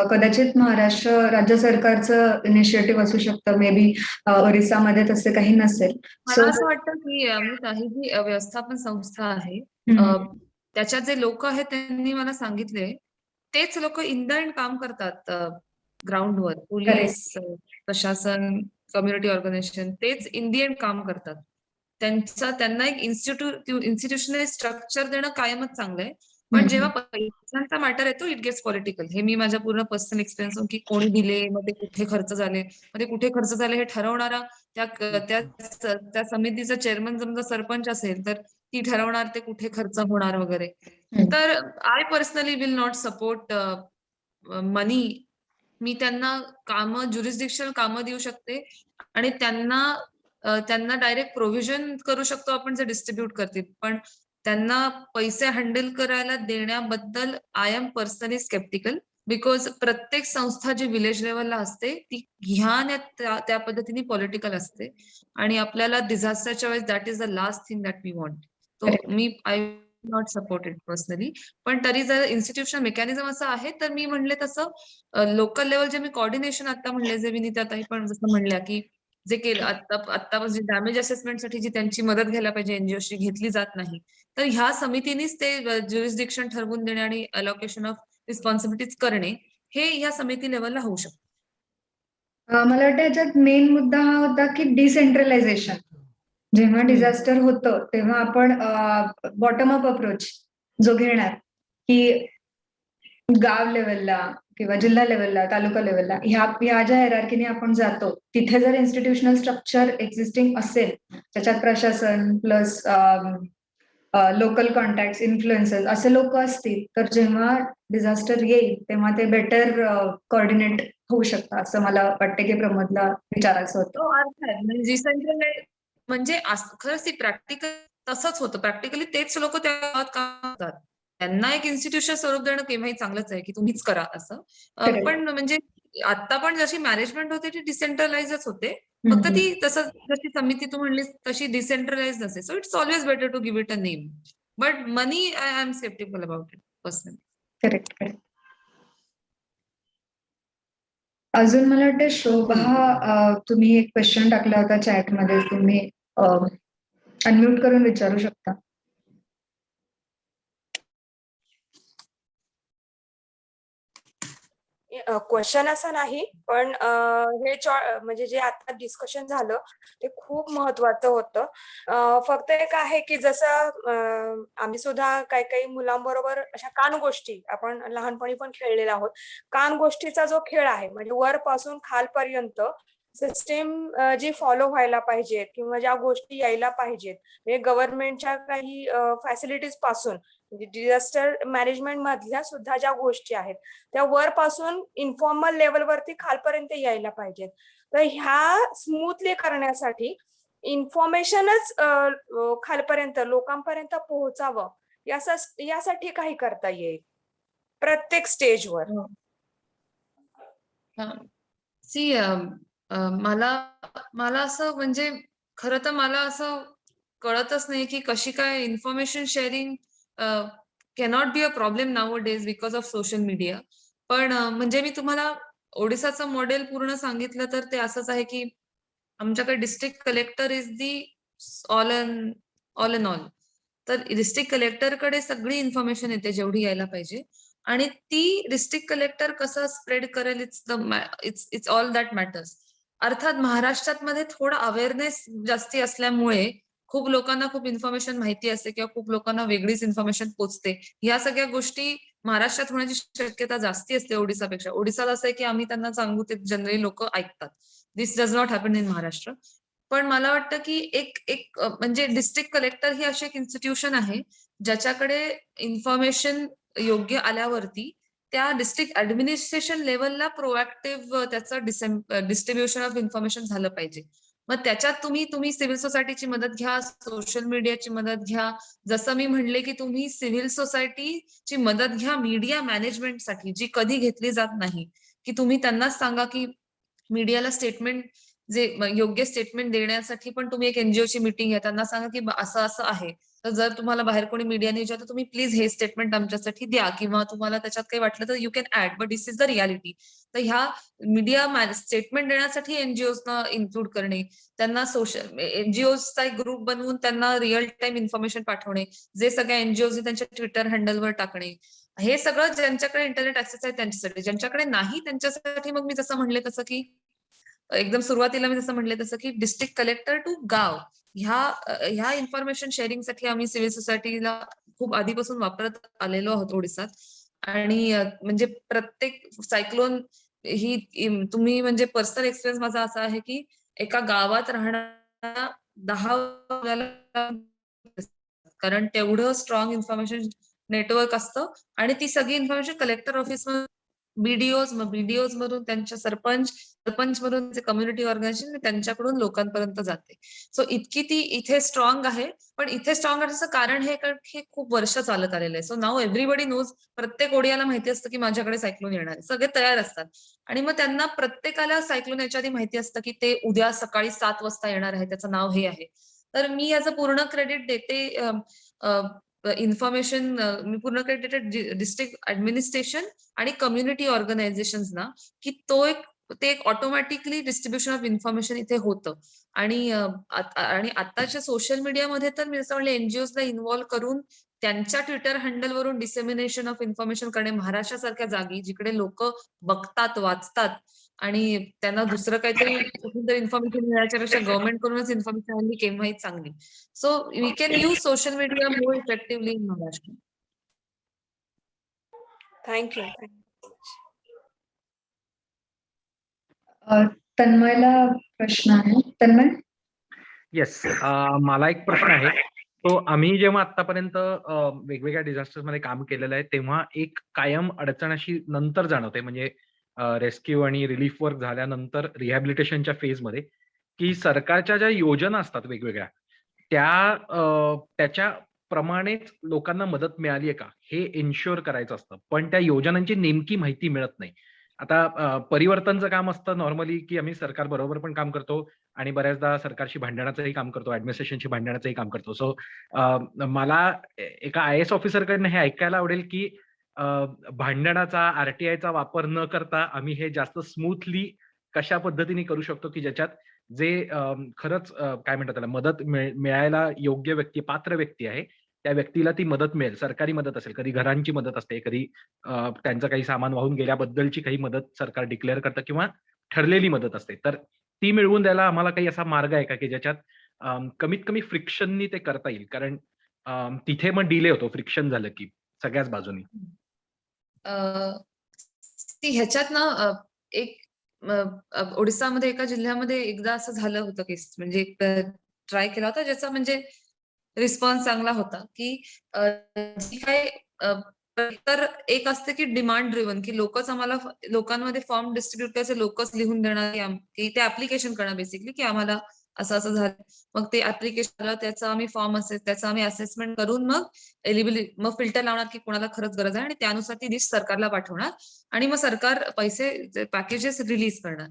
कदाचित महाराष्ट्र राज्य सरकारचं इनिशिएटिव्ह असू शकतं. मे बी ओरिसामध्ये तसे काही नसेल. मला असं वाटतं की ही जी व्यवस्थापन संस्था आहे, त्याच्यात जे लोक आहेत त्यांनी मला सांगितले तेच लोक इन द एंड काम करतात ग्राउंडवर. पोलीस, प्रशासन, कम्युनिटी ऑर्गनायझेशन, तेच इन द एंड काम करतात. त्यांना एक इन्स्टिट्यूशनल स्ट्रक्चर देणं कायमच चांगलं आहे. पण जेव्हा पैशांचा मॅटर येतो, इट गेट्स पॉलिटिकल. हे मी माझ्या पूर्ण पर्सनल एक्सपिरियन्स की कोणी दिले, मग ते कुठे खर्च झाले, मग ते कुठे खर्च झाले हे ठरवणारा त्या समितीचा चेअरमन समजा सरपंच असेल तर ती ठरवणार ते कुठे खर्च होणार वगैरे. तर I personally will not support money. मी त्यांना ज्युरिस्डिक्शनल कामं देऊ शकते आणि त्यांना डायरेक्ट प्रोव्हिजन करू शकतो आपण जे डिस्ट्रीब्यूट करतील. पण त्यांना पैसे हँडल करायला देण्याबद्दल I am personally sceptical, because प्रत्येक संस्था जी विलेज लेवलला असते ती ह्या त्या पद्धतीने पॉलिटिकल असते आणि आपल्याला डिझास्टरच्या वेळेस that is the last thing that we want. तो मी I not support it personally. पण तरी जर इन्स्टिट्यूशनल मेकॅनिझम असं आहे तर मी म्हणले तसं लोकल लेवल जे मी कोऑर्डिनेशन आता म्हणले, जे विनीताताई पण जसं म्हणल्या की जे केलं आता जे डॅमेज असेसमेंटसाठी जी त्यांची मदत घ्यायला पाहिजे एनजीओची घेतली जात नाही, तर ह्या समितीनेच ते ज्युरिस्डिक्शन ठरवून देणे आणि अलोकेशन ऑफ रिस्पॉन्सिबिलिटीज करणे हे ह्या समिती लेवलला होऊ शकतं. मला वाटतं याच्यात मेन मुद्दा हा होता की डिसेंट्रलायझेशन. जेव्हा डिझास्टर होतं तेव्हा आपण बॉटम अप अप्रोच जो घेणार की गाव लेवलला किंवा जिल्हा लेवलला, तालुका लेवलला ह्या ज्या हायरार्कीने आपण जातो तिथे जर इन्स्टिट्यूशनल स्ट्रक्चर एक्झिस्टिंग असेल, त्याच्यात प्रशासन प्लस लोकल कॉन्टॅक्ट इन्फ्लुएन्सर्स असे लोक असतील, तर जेव्हा डिझास्टर येईल तेव्हा ते बेटर कोऑर्डिनेट होऊ शकतं, असं मला वाटतं की प्रमोदला विचारायचं होतं. तो अर्थात म्हणजे डिसेंट्रलाइज म्हणजे खरंच ती प्रॅक्टिकल तसंच होतं. प्रॅक्टिकली तेच लोक त्या गावात काम करतात. त्यांना एक इन्स्टिट्यूशन स्वरूप देणं केव्हाही चांगलंच आहे की तुम्हीच करा असं. Correct. पण म्हणजे आता पण जशी मॅनेजमेंट होते ती डिसेंट्रलाइजच होते. फक्त ती तसं जशी समिती तू म्हणलीस तशी डिसेंट्रलाइज नसते. So it's always better to give it a name. But money I am sceptical about it personally. Correct correct. अजून मला वाटतं शोभा, तुम्ही एक क्वेश्चन टाकला होता चॅटमध्ये, तुम्ही अनम्यूट करून विचारू शकता. क्वेश्चन असं नाही, पण म्हणजे जे आता डिस्कशन झालं ते खूप महत्वाचं होतं. फक्त एक आहे की जसं आम्ही सुद्धा काही काही मुलांबरोबर अशा कानगोष्टी आपण लहानपणी पण खेळलेलो आहोत. कानगोष्टीचा जो खेळ आहे म्हणजे वरपासून खालपर्यंत सिस्टीम जी फॉलो व्हायला पाहिजेत किंवा ज्या गोष्टी यायला पाहिजेत, म्हणजे गव्हर्नमेंटच्या काही फॅसिलिटीज पासून म्हणजे डिझास्टर मॅनेजमेंट मधल्या सुद्धा ज्या गोष्टी आहेत त्या वरपासून इन्फॉर्मल लेवलवरती खालपर्यंत यायला पाहिजेत. तर ह्या स्मूथली करण्यासाठी इन्फॉर्मेशनच खालपर्यंत लोकांपर्यंत पोहोचावं यासाठी काही करता येईल प्रत्येक स्टेजवर. सी मला असं म्हणजे खरं तर मला असं कळतच नाही की कशी काय information sharing cannot be a problem nowadays because of social media. पण म्हणजे मी तुम्हाला ओडिसाचं मॉडेल पूर्ण सांगितलं तर ते असंच आहे की आमच्याकडे district collector is the all in all. तर डिस्ट्रिक्ट कलेक्टरकडे सगळी इन्फॉर्मेशन येते जेवढी यायला पाहिजे आणि ती डिस्ट्रिक्ट कलेक्टर कसं स्प्रेड करेल इट्स ऑल दॅट मॅटर्स. अर्थात महाराष्ट्रात मध्ये थोडा अवेअरनेस जास्ती असल्यामुळे खूप लोकांना खूप इन्फॉर्मेशन माहिती असते किंवा खूप लोकांना वेगळीच इन्फॉर्मेशन पोहोचते. ह्या सगळ्या गोष्टी महाराष्ट्रात होण्याची शक्यता जास्ती असते ओडिसापेक्षा. ओडिसात असं आहे की आम्ही त्यांना सांगू ते जनरली लोक ऐकतात. This does not happen in Maharashtra. पण मला वाटतं की एक म्हणजे डिस्ट्रिक्ट कलेक्टर ही अशी एक इन्स्टिट्यूशन आहे ज्याच्याकडे इन्फॉर्मेशन योग्य आल्यावरती त्या डिस्ट्रिक्ट ऍडमिनिस्ट्रेशन लेवलला प्रोएक्टिव्ह त्याचं डिस्ट्रीब्युशन ऑफ इन्फॉर्मेशन झालं पाहिजे. मग त्याच्यात तुम्ही सिव्हिल सोसायटीची मदत घ्या, सोशल मीडियाची मदत घ्या. जसं मी म्हणले की तुम्ही सिव्हिल सोसायटीची मदत घ्या मीडिया मॅनेजमेंटसाठी, जी कधी घेतली जात नाही. की तुम्ही त्यांनाच सांगा की मीडियाला स्टेटमेंट जे योग्य स्टेटमेंट देण्यासाठी पण तुम्ही एक एनजीओची मीटिंग घ्या. त्यांना सांगा की असं असं आहे. तर जर तुम्हाला बाहेर कोणी मीडियाने विचारलं तर तुम्ही प्लीज हे स्टेटमेंट आमच्यासाठी द्या किंवा तुम्हाला त्याच्यात काही वाटलं तर you can add, but this is the reality. तर ह्या मीडिया स्टेटमेंट देण्यासाठी एनजीओजना इन्क्लूड करणे, त्यांना सोशल एनजीओचा एक ग्रुप बनवून त्यांना रिअल टाइम इन्फॉर्मेशन पाठवणे, जे सगळ्या एनजीओनी त्यांच्या ट्विटर हँडलवर टाकणे. हे सगळं ज्यांच्याकडे इंटरनेट ऍक्सेस आहे त्यांच्यासाठी. ज्यांच्याकडे नाही त्यांच्यासाठी मग मी जसं म्हणले तसं की एकदम सुरुवातीला मी जसं म्हणले तसं की डिस्ट्रिक्ट कलेक्टर टू गाव ह्या इन्फॉर्मेशन शेअरिंगसाठी आम्ही सिव्हिल सोसायटीला खूप आधीपासून वापरत आलेलो आहोत ओडिसात. आणि म्हणजे प्रत्येक सायक्लोन ही तुम्ही म्हणजे पर्सनल एक्सपिरियन्स माझा असा आहे की एका गावात राहणाऱ्या 10 कारण तेवढं स्ट्रॉंग इन्फॉर्मेशन नेटवर्क असतं आणि ती सगळी इन्फॉर्मेशन कलेक्टर ऑफिस बीडीओज मधून त्यांच्या सरपंच मधून जे कम्युनिटी ऑर्गनायझेशन त्यांच्याकडून लोकांपर्यंत जाते. सो इतकी ती इथे स्ट्रॉंग आहे. पण इथे स्ट्रॉंग असण्याचं कारण हे कारण हे खूप वर्ष चालत आलेलं आहे. सो नाऊ एव्हरीबडी नोज, प्रत्येक ओडियाला माहिती असतं की माझ्याकडे सायक्लोन येणार आहे. सगळे तयार असतात आणि मग त्यांना प्रत्येकाला सायक्लोन याच्या आधी माहिती असतं की ते उद्या सकाळी 7 वाजता येणार आहे, त्याचं नाव हे आहे. तर मी याचं पूर्ण क्रेडिट देते इन्फॉर्मेशन, मी पूर्ण क्रेडिट देते डिस्ट्रिक्ट ऍडमिनिस्ट्रेशन आणि कम्युनिटी ऑर्गनायझेशन्सना, की ते एक ऑटोमॅटिकली डिस्ट्रीब्युशन ऑफ इन्फॉर्मेशन इथे होतं. आणि आताच्या सोशल मीडियामध्ये तर मी जसं म्हणलं एनजीओजला इन्व्हॉल्व्ह करून त्यांच्या ट्विटर हँडलवरून डिसेमिनेशन ऑफ इन्फॉर्मेशन करणे, महाराष्ट्रासारख्या जागी जिकडे लोक बघतात, वाचतात आणि त्यांना दुसरं काहीतरी इन्फॉर्मेशन मिळायच्या पेक्षा गव्हर्नमेंट कडूनच इन्फॉर्मेशन आली केव्हाही चांगली. So we can use social media more effectively in Maharashtra. Thank you. तन्मयला प्रश्न आहे. तन्मय. येस, मला एक प्रश्न आहे. तो आम्ही जेव्हा आतापर्यंत वेगवेगळ्या डिझास्टर्स मध्ये काम केलेलं आहे तेव्हा एक कायम अडचण अशी नंतर जाणवते, म्हणजे रेस्क्यू आणि रिलीफ वर्क झाल्यानंतर रिहॅबिलिटेशनच्या फेजमध्ये, की सरकारच्या ज्या योजना असतात वेगवेगळ्या त्याच्या प्रमाणेच लोकांना मदत मिळाली आहे का हे इन्शुअर करायचं असतं, पण त्या योजनांची नेमकी माहिती मिळत नाही. आता परिवर्तनचं काम असतं नॉर्मली, की आम्ही सरकार बरोबर पण काम करतो आणि बऱ्याचदा सरकारशी भांडणाचंही काम करतो, ऍडमिनिस्ट्रेशनशी भांडणाचंही काम करतो. सो मला एका IAS ऑफिसरकडनं हे ऐकायला आवडेल, की भांडणाचा RTIचा वापर न करता आम्ही हे जास्त स्मूथली कशा पद्धतीने करू शकतो, की ज्याच्यात जे खरंच काय म्हणतात त्याला मदत मिळायला योग्य व्यक्ती, पात्र व्यक्ती आहे, त्या व्यक्तीला ती मदत मिळेल. सरकारी मदत असेल, कधी घरांची मदत असते, कधी त्यांचं काही सामान वाहून गेल्याबद्दलची काही मदत सरकार डिक्लेअर करतं किंवा ठरलेली मदत असते. तर ती मिळवून द्यायला आम्हाला काही असा मार्ग आहे का, की ज्याच्यात कमीत कमी फ्रिक्शननी ते करता येईल? कारण तिथे मग डिले होतो फ्रिक्शन झालं की सगळ्याच बाजूनी. ह्याच्यात ना एक ओडिसामध्ये एका जिल्ह्यामध्ये एकदा असं झालं होतं केस, म्हणजे ट्राय केला होता ज्याचा म्हणजे रिस्पॉन्स चांगला होता, की जी काय तर एक असते की डिमांड ड्रिव्हन, की लोकांमध्ये फॉर्म डिस्ट्रीब्युट करायचे, लोकच लिहून देणार की ते ऍप्लिकेशन करणं बेसिकली, की आम्हाला असं असं झालं. मग ते ऍप्लिकेशन आलं, त्याचा आम्ही फॉर्म असेल, त्याचा आम्ही असेसमेंट करून मग एलिजिबिलिटी, मग फिल्टर लावणार की कोणाला खरंच गरज आहे आणि त्यानुसार ती लिस्ट सरकारला पाठवणार आणि मग सरकार पैसे पॅकेजेस रिलीज करणार.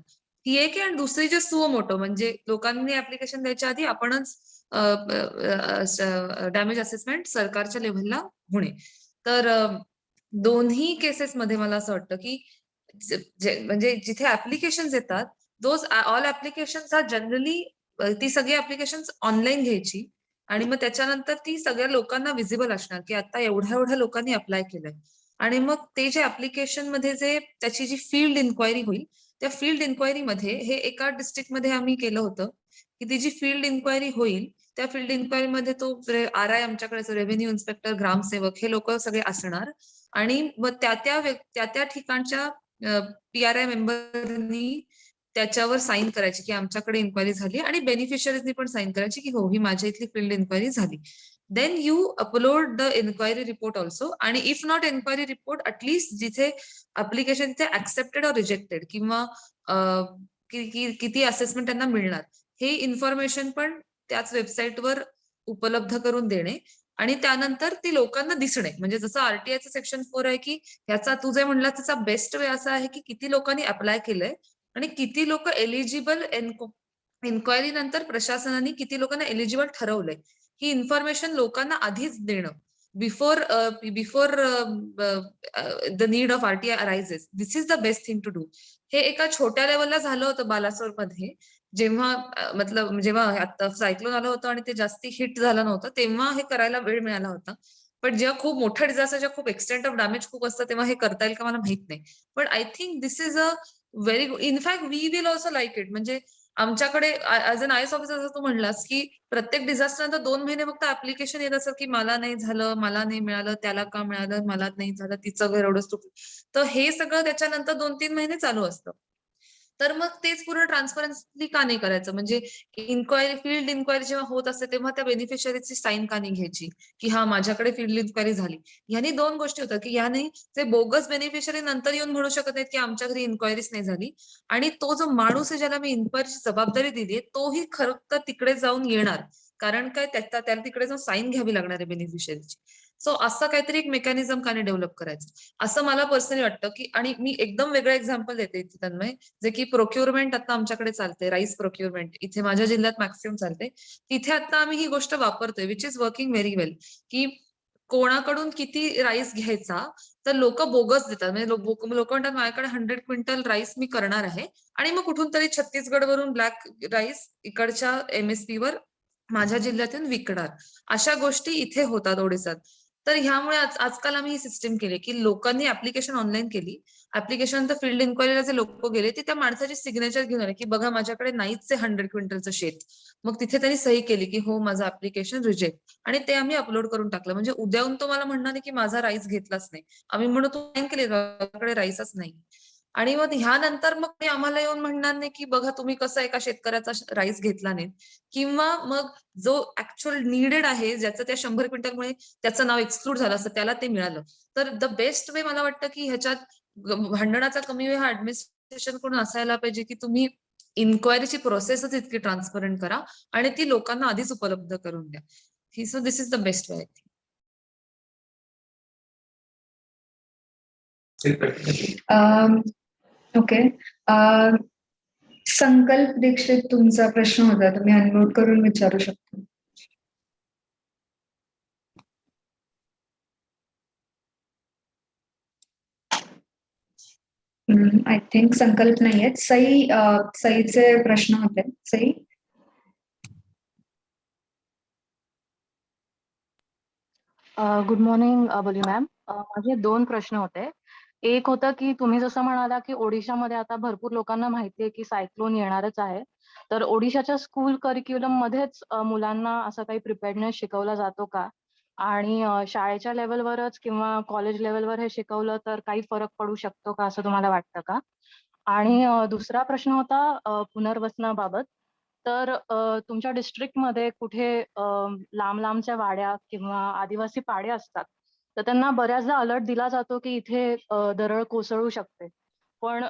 ती एक आहे. आणि दुसरी जे सुमोटो, म्हणजे लोकांनी ऍप्लिकेशन द्यायच्या आधी आपणच डॅमेज असेसमेंट सरकारच्या लेव्हलला होणे. तर दोन्ही केसेसमध्ये मला असं वाटतं की म्हणजे जिथे ऍप्लिकेशन येतात, those all applications are generally, ती सगळी ऍप्लिकेशन ऑनलाईन घ्यायची आणि मग त्याच्यानंतर ती सगळ्या लोकांना विजिबल असणार की आता एवढ्या लोकांनी अप्लाय केलंय. आणि मग ते जे ऍप्लिकेशन मध्ये जे त्याची जी फील्ड इन्क्वायरी होईल, त्या फील्ड इन्क्वायरी मध्ये हे एका डिस्ट्रिक्ट मध्ये आम्ही केलं होतं की ती जी फील्ड इन्क्वायरी होईल, त्या फील्ड इन्क्वायरी मध्ये तो RI आमच्याकडे रेव्हेन्यू इन्स्पेक्टर, ग्रामसेवक हे लोक सगळे असणार आणि मग त्या ठिकाणच्या PRI मेंबरनी त्याच्यावर साईन करायची की आमच्याकडे इन्क्वायरी झाली आणि बेनिफिशरीजनी पण साईन करायची की हो, ही माझ्या इथली फील्ड इन्क्वायरी झाली. Then you upload the inquiry report also, आणि if not inquiry report, at least जिथे अप्लिकेशन तिथे ऍक्सेप्टेड ऑर रिजेक्टेड किंवा किती असेसमेंट त्यांना मिळणार, हे इन्फॉर्मेशन पण त्याच वेबसाईटवर उपलब्ध करून देणे आणि त्यानंतर ती लोकांना दिसणे. म्हणजे जसं RTIचं सेक्शन 4 आहे की ह्याचा तू जे म्हणला त्याचा बेस्ट वे असा आहे की किती लोकांनी अप्लाय केलंय आणि किती लोक एलिजिबल, इन्क्वायरी नंतर प्रशासनाने किती लोकांना एलिजिबल ठरवलंय, ही इन्फॉर्मेशन लोकांना आधीच देणं before the need of RTI arises. This is the best thing to do. हे एका छोट्या लेवलला झालं होतं बालासोर मध्ये, जेव्हा जेव्हा आता सायक्लोन आलं होतं आणि ते जास्ती हिट झालं नव्हतं, तेव्हा हे करायला वेळ मिळाला होता. पण जेव्हा खूप मोठं डिझास्टर, जेव्हा खूप एक्सटेंट ऑफ डॅमेज खूप असतं, तेव्हा हे करता येईल का मला माहित नाही. पण I think this is a very good, in fact we will also like it. म्हणजे आमच्याकडे ऍज अन IAS ऑफिसर जसं तू म्हणलास की प्रत्येक डिझास्टर नंतर 2 महिने फक्त ऍप्लिकेशन येत असं की मला नाही झालं, मला नाही मिळालं, त्याला का मिळालं, मला नाही झालं, तिचं घर एवढंच तुटलं. तर हे सगळं त्याच्यानंतर 2-3 महिने चालू असतं. तर मग तेच पूर्ण ट्रान्सपरन्सली का नाही करायचं? म्हणजे इन्क्वायरी, फील्ड इन्क्वायरी जेव्हा होत असते तेव्हा त्या बेनिफिशियरीची साईन का नाही घ्यायची, की हा माझ्याकडे फील्ड इन्क्वायरी झाली. ह्यानी 2 गोष्टी होतात, की ह्याने ते बोगस बेनिफिशियरी नंतर येऊन म्हणू शकत नाहीत, की आमच्या घरी इन्क्वायरीच नाही झाली. आणि तो जो माणूस आहे ज्याला मी इन्क्वायरीची जबाबदारी दिली तोही खरं तर तिकडे जाऊन येणार. कारण काय त्याला तिकडे जाऊन साईन घ्यावी लागणार आहे बेनिफिशियरीची. सो असं काहीतरी एक मेकॅनिझम का नाही डेव्हलप करायचं? असं मला पर्सनली वाटतं, की आणि मी एकदम वेगळं एक्झाम्पल देते इथे तन्मय, जे की प्रोक्युरमेंट आता आमच्याकडे चालते, राईस प्रोक्युरमेंट इथे माझ्या जिल्ह्यात मॅक्सिमम चालते. तिथे आता आम्ही ही गोष्ट वापरतोय, विच इज वर्किंग व्हेरी वेल, की कोणाकडून किती राईस घ्यायचा, तर लोक बोगस देतात. म्हणजे लोक म्हणतात माझ्याकडे 100 क्विंटल राईस मी करणार आहे आणि मग कुठून तरी छत्तीसगडवरून ब्लॅक राईस इकडच्या MSP वर माझ्या जिल्ह्यातून विकणार. अशा गोष्टी इथे होतात ओडिसात. तर ह्यामुळे आजकाल आम्ही ही सिस्टीम केली, की लोकांनी ऍप्लिकेशन ऑनलाईन केली. ऍप्लिकेशन तर फील्ड इन्क्वायरीला जे लोक गेले ते त्या माणसाची सिग्नेचर घेऊन आले, की बघा माझ्याकडे नाहीच आहे 100 क्विंटलचं शेत. मग तिथे त्यांनी सही केली, की हो माझं ऍप्लिकेशन रिजेक्ट. आणि ते आम्ही अपलोड करून टाकलं. म्हणजे उद्याहून तो मला म्हणणार नाही, की माझा राईस घेतलाच नाही. आम्ही म्हणू तू साईन केली, माझ्याकडे राईसच नाही. आणि मग ह्यानंतर मग ते आम्हाला येऊन म्हणणार नाही, की बघा तुम्ही कसं एका शेतकऱ्याचा राईस घेतला नाही. किंवा मग जो ऍक्च्युअल नीडेड आहे, ज्याचं त्या 100 क्विंटलमुळे त्याचं नाव एक्सक्लूड झालं असतं, त्याला ते मिळालं. तर द बेस्ट वे मला वाटतं, की ह्याच्यात भांडणाचा कमी वेळ हा ऍडमिनिस्ट्रेशन कडून असायला पाहिजे, की तुम्ही इन्क्वायरीची प्रोसेसच इतकी ट्रान्सपरंट करा आणि ती लोकांना आधीच उपलब्ध करून द्या. So this is the best way. Okay. संकल्प दीक्षित, तुमचा प्रश्न होता, तुम्ही अनम्यूट करून विचारू शकता. आय थिंक संकल्प नाहीयेत. सईचे प्रश्न होते. सई. गुड मॉर्निंग बोली मॅम. माझे 2 प्रश्न होते. एक होतं की तुम्ही जसं म्हणाला की ओडिशामध्ये आता भरपूर लोकांना माहिती आहे की सायक्लोन येणारच आहे. तर ओडिशाच्या स्कूल करिक्युलम मध्येच मुलांना असं काही प्रिपेअर्डनेस शिकवला जातो का? आणि शाळेच्या लेव्हलवरच किंवा कॉलेज लेव्हलवर हे शिकवलं तर काही फरक पडू शकतो का असं तुम्हाला वाटतं का? आणि दुसरा प्रश्न होता पुनर्वसनाबाबत. तर तुमच्या डिस्ट्रिक्टमध्ये कुठे लांब-लांबच्या वाड्या किंवा आदिवासी पाडे असतात. तर त्यांना बऱ्याचदा अलर्ट दिला जातो, की इथे दरड कोसळू शकते. पण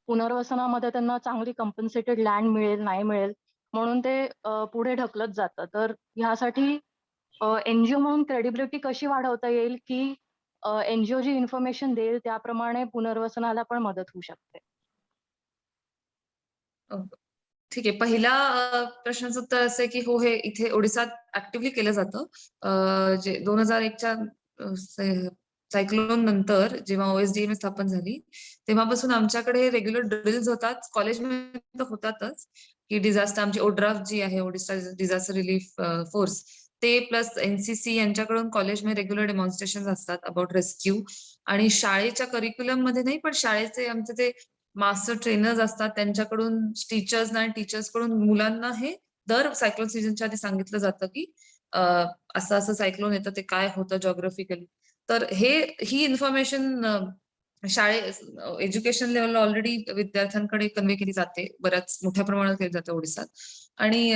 पुनर्वसनामध्ये त्यांना चांगली कॉम्पेन्सेटेड लँड मिळेल, नाही मिळेल म्हणून ते पुढे ढकलत जातं. तर ह्यासाठी NGO म्हणून क्रेडिबिलिटी कशी वाढवता येईल, की NGO जी इन्फॉर्मेशन देईल त्याप्रमाणे पुनर्वसनाला पण मदत होऊ शकते? ठीक आहे. पहिला प्रश्नाचं उत्तर असं आहे, की हो, हे इथे ओडिसात ऍक्टिव्हली केलं जातं. जे 2001च्या सायक्लोन नंतर जेव्हा OSDM स्थापन झाली, तेव्हापासून आमच्याकडे रेग्युलर ड्रिल्स होतात. कॉलेजमध्ये तर होतातच, की डिझास्टर आमची ODRAF जी आहे, ओडिशा डिझास्टर रिलीफ फोर्स, ते प्लस NCC यांच्याकडून कॉलेजमध्ये रेग्युलर डेमॉन्स्ट्रेशन असतात अबाउट रेस्क्यू. आणि शाळेच्या करिक्युलममध्ये नाही, पण शाळेचे आमचे जे मास्टर ट्रेनर्स असतात त्यांच्याकडून टीचर्सना आणि टीचर्सकडून मुलांना हे दर सायक्लोन सीझनच्या आधी सांगितलं जातं, की असं असं सायक्लोन येतं, ते काय होतं जिओग्राफिकली. तर ही इन्फॉर्मेशन एज्युकेशन लेवलला ऑलरेडी विद्यार्थ्यांकडे कन्वे केली जाते. बऱ्याच मोठ्या प्रमाणात केली जाते ओडिसात. आणि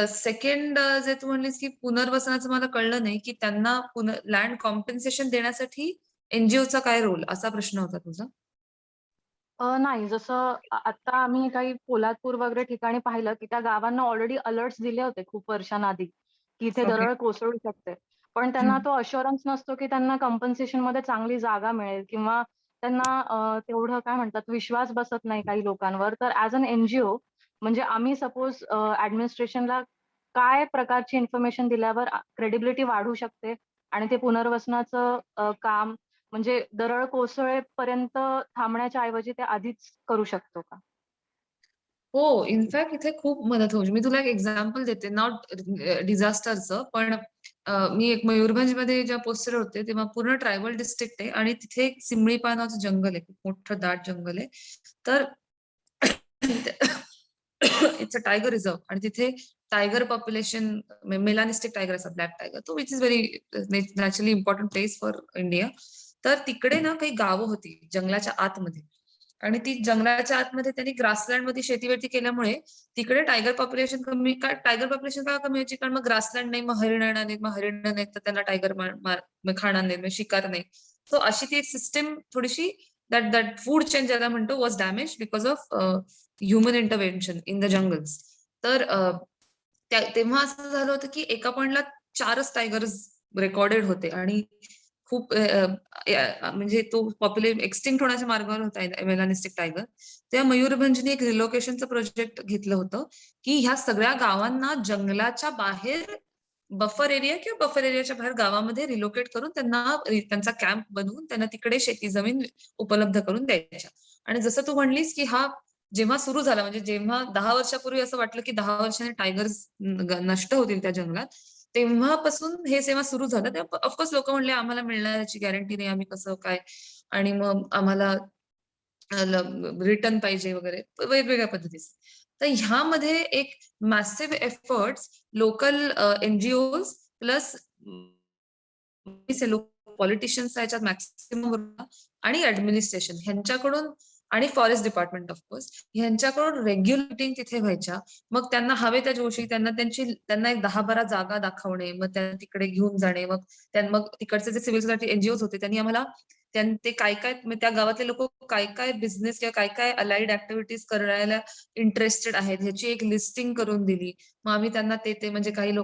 सेकंड जे तू म्हणलीस, की पुनर्वसनाचं मला कळलं नाही, की त्यांना लँड कॉम्पेन्सेशन देण्यासाठी NGOचा काय रोल, असा प्रश्न होता तुझा? नाही, जसं आता आम्ही काही पोलादपूर वगैरे ठिकाणी पाहिलं, की त्या गावांना ऑलरेडी अलर्ट्स दिले होते खूप वर्षांआधी, की इथे ओके. दरड कोसळू शकते. पण त्यांना तो अश्युरन्स नसतो, की त्यांना कॉम्पेन्सेशनमध्ये चांगली जागा मिळेल किंवा त्यांना तेवढं काय म्हणतात विश्वास बसत नाही काही लोकांवर. तर ॲज अन NGO म्हणजे आम्ही सपोज ॲडमिनिस्ट्रेशनला काय प्रकारची इन्फॉर्मेशन दिल्यावर क्रेडिबिलिटी वाढू शकते आणि ते पुनर्वसनाचं काम म्हणजे दरड कोसळेपर्यंत थांबण्याच्या ऐवजी ते आधीच करू शकतो का? हो, इनफॅक्ट इथे खूप मदत होऊ मी तुला एक एक्झाम्पल देते, नॉट डिझास्टरचं, पण मी एक मयूरभंजमध्ये जेव्हा पोस्टेड होते, तेव्हा पूर्ण ट्रायबल डिस्ट्रिक्ट आहे आणि तिथे एक सिमळीपाल नावाचं जंगल आहे. खूप मोठं दाट जंगल आहे. तर इट्स अ टायगर रिझर्व्ह आणि तिथे टायगर पॉप्युलेशन मेलानिस्टिक टायगर असतात, ब्लॅक टायगर. तो which is very naturally important place for India. तर तिकडे ना काही गावं होती जंगलाच्या आतमध्ये. आणि ती जंगलाच्या आतमध्ये त्यांनी ग्रासलँड मध्ये शेतीवरती केल्यामुळे तिकडे टायगर पॉप्युलेशन कमी. टायगर पॉप्युलेशन का कमी व्हायची? कारण मग ग्रासलँड नाही, मग हरिण येणार नाहीत, मग हरिण नाही तर त्यांना टायगर खाणार नाहीत, मग शिकार नाही. सो अशी ती एक सिस्टम थोडीशी दॅट फूड चेन ज्याला म्हणतो was damage because of human intervention in the jungles. तर तेव्हा असं झालं होतं की एका पॉइंटला 4च टायगर्स रेकॉर्डेड होते आणि खूप म्हणजे तो पॉप्युलेशन एक्सटिंक्ट होण्याच्या मार्गावर होता मेलानिस्टिक टायगर. त्या मयूरभंजनी एक रिलोकेशनचं प्रोजेक्ट घेतलं होतं की ह्या सगळ्या गावांना जंगलाच्या बाहेर बफर एरिया किंवा बफर एरियाच्या बाहेर गावामध्ये रिलोकेट करून त्यांचा कॅम्प बनवून त्यांना तिकडे शेती जमीन उपलब्ध करून द्यायच्या. आणि जसं तू म्हणलीस की हा जेव्हा सुरू झाला, म्हणजे जेव्हा 10 वर्षापूर्वी असं वाटलं की 10 वर्षांनी टायगर्स नष्ट होतील त्या जंगलात, तेव्हापासून हे जेव्हा सुरू झालं तेव्हा ऑफकोर्स लोक म्हणले आम्हाला मिळणार याची गॅरंटी नाही, आम्ही कसं काय, आणि मग आम्हाला रिटर्न पाहिजे वगैरे वेगवेगळ्या पद्धतीचे. तर ह्यामध्ये एक massive efforts local NGOs plus politicians याच्यात मॅक्सिमम आणि ऍडमिनिस्ट्रेशन ह्यांच्याकडून आणि फॉरेस्ट डिपार्टमेंट ऑफकोर्स ह्यांच्याकडून रेग्युलर मीटिंग तिथे व्हायच्या. मग त्यांना हवे त्या दिवशी त्यांना एक 10-12 जागा दाखवणे, मग त्यांना तिकडे घेऊन जाणे, मग तिकडचे जे सिव्हिल सोसायटी एनजीओज होते त्यांनी आम्हाला ते काय त्या गावातले लोक काय काय बिझनेस किंवा काय काय अलाइड ऍक्टिव्हिटीज करायला इंटरेस्टेड आहेत ह्याची एक लिस्टिंग करून दिली. मग आम्ही त्यांना ते म्हणजे काही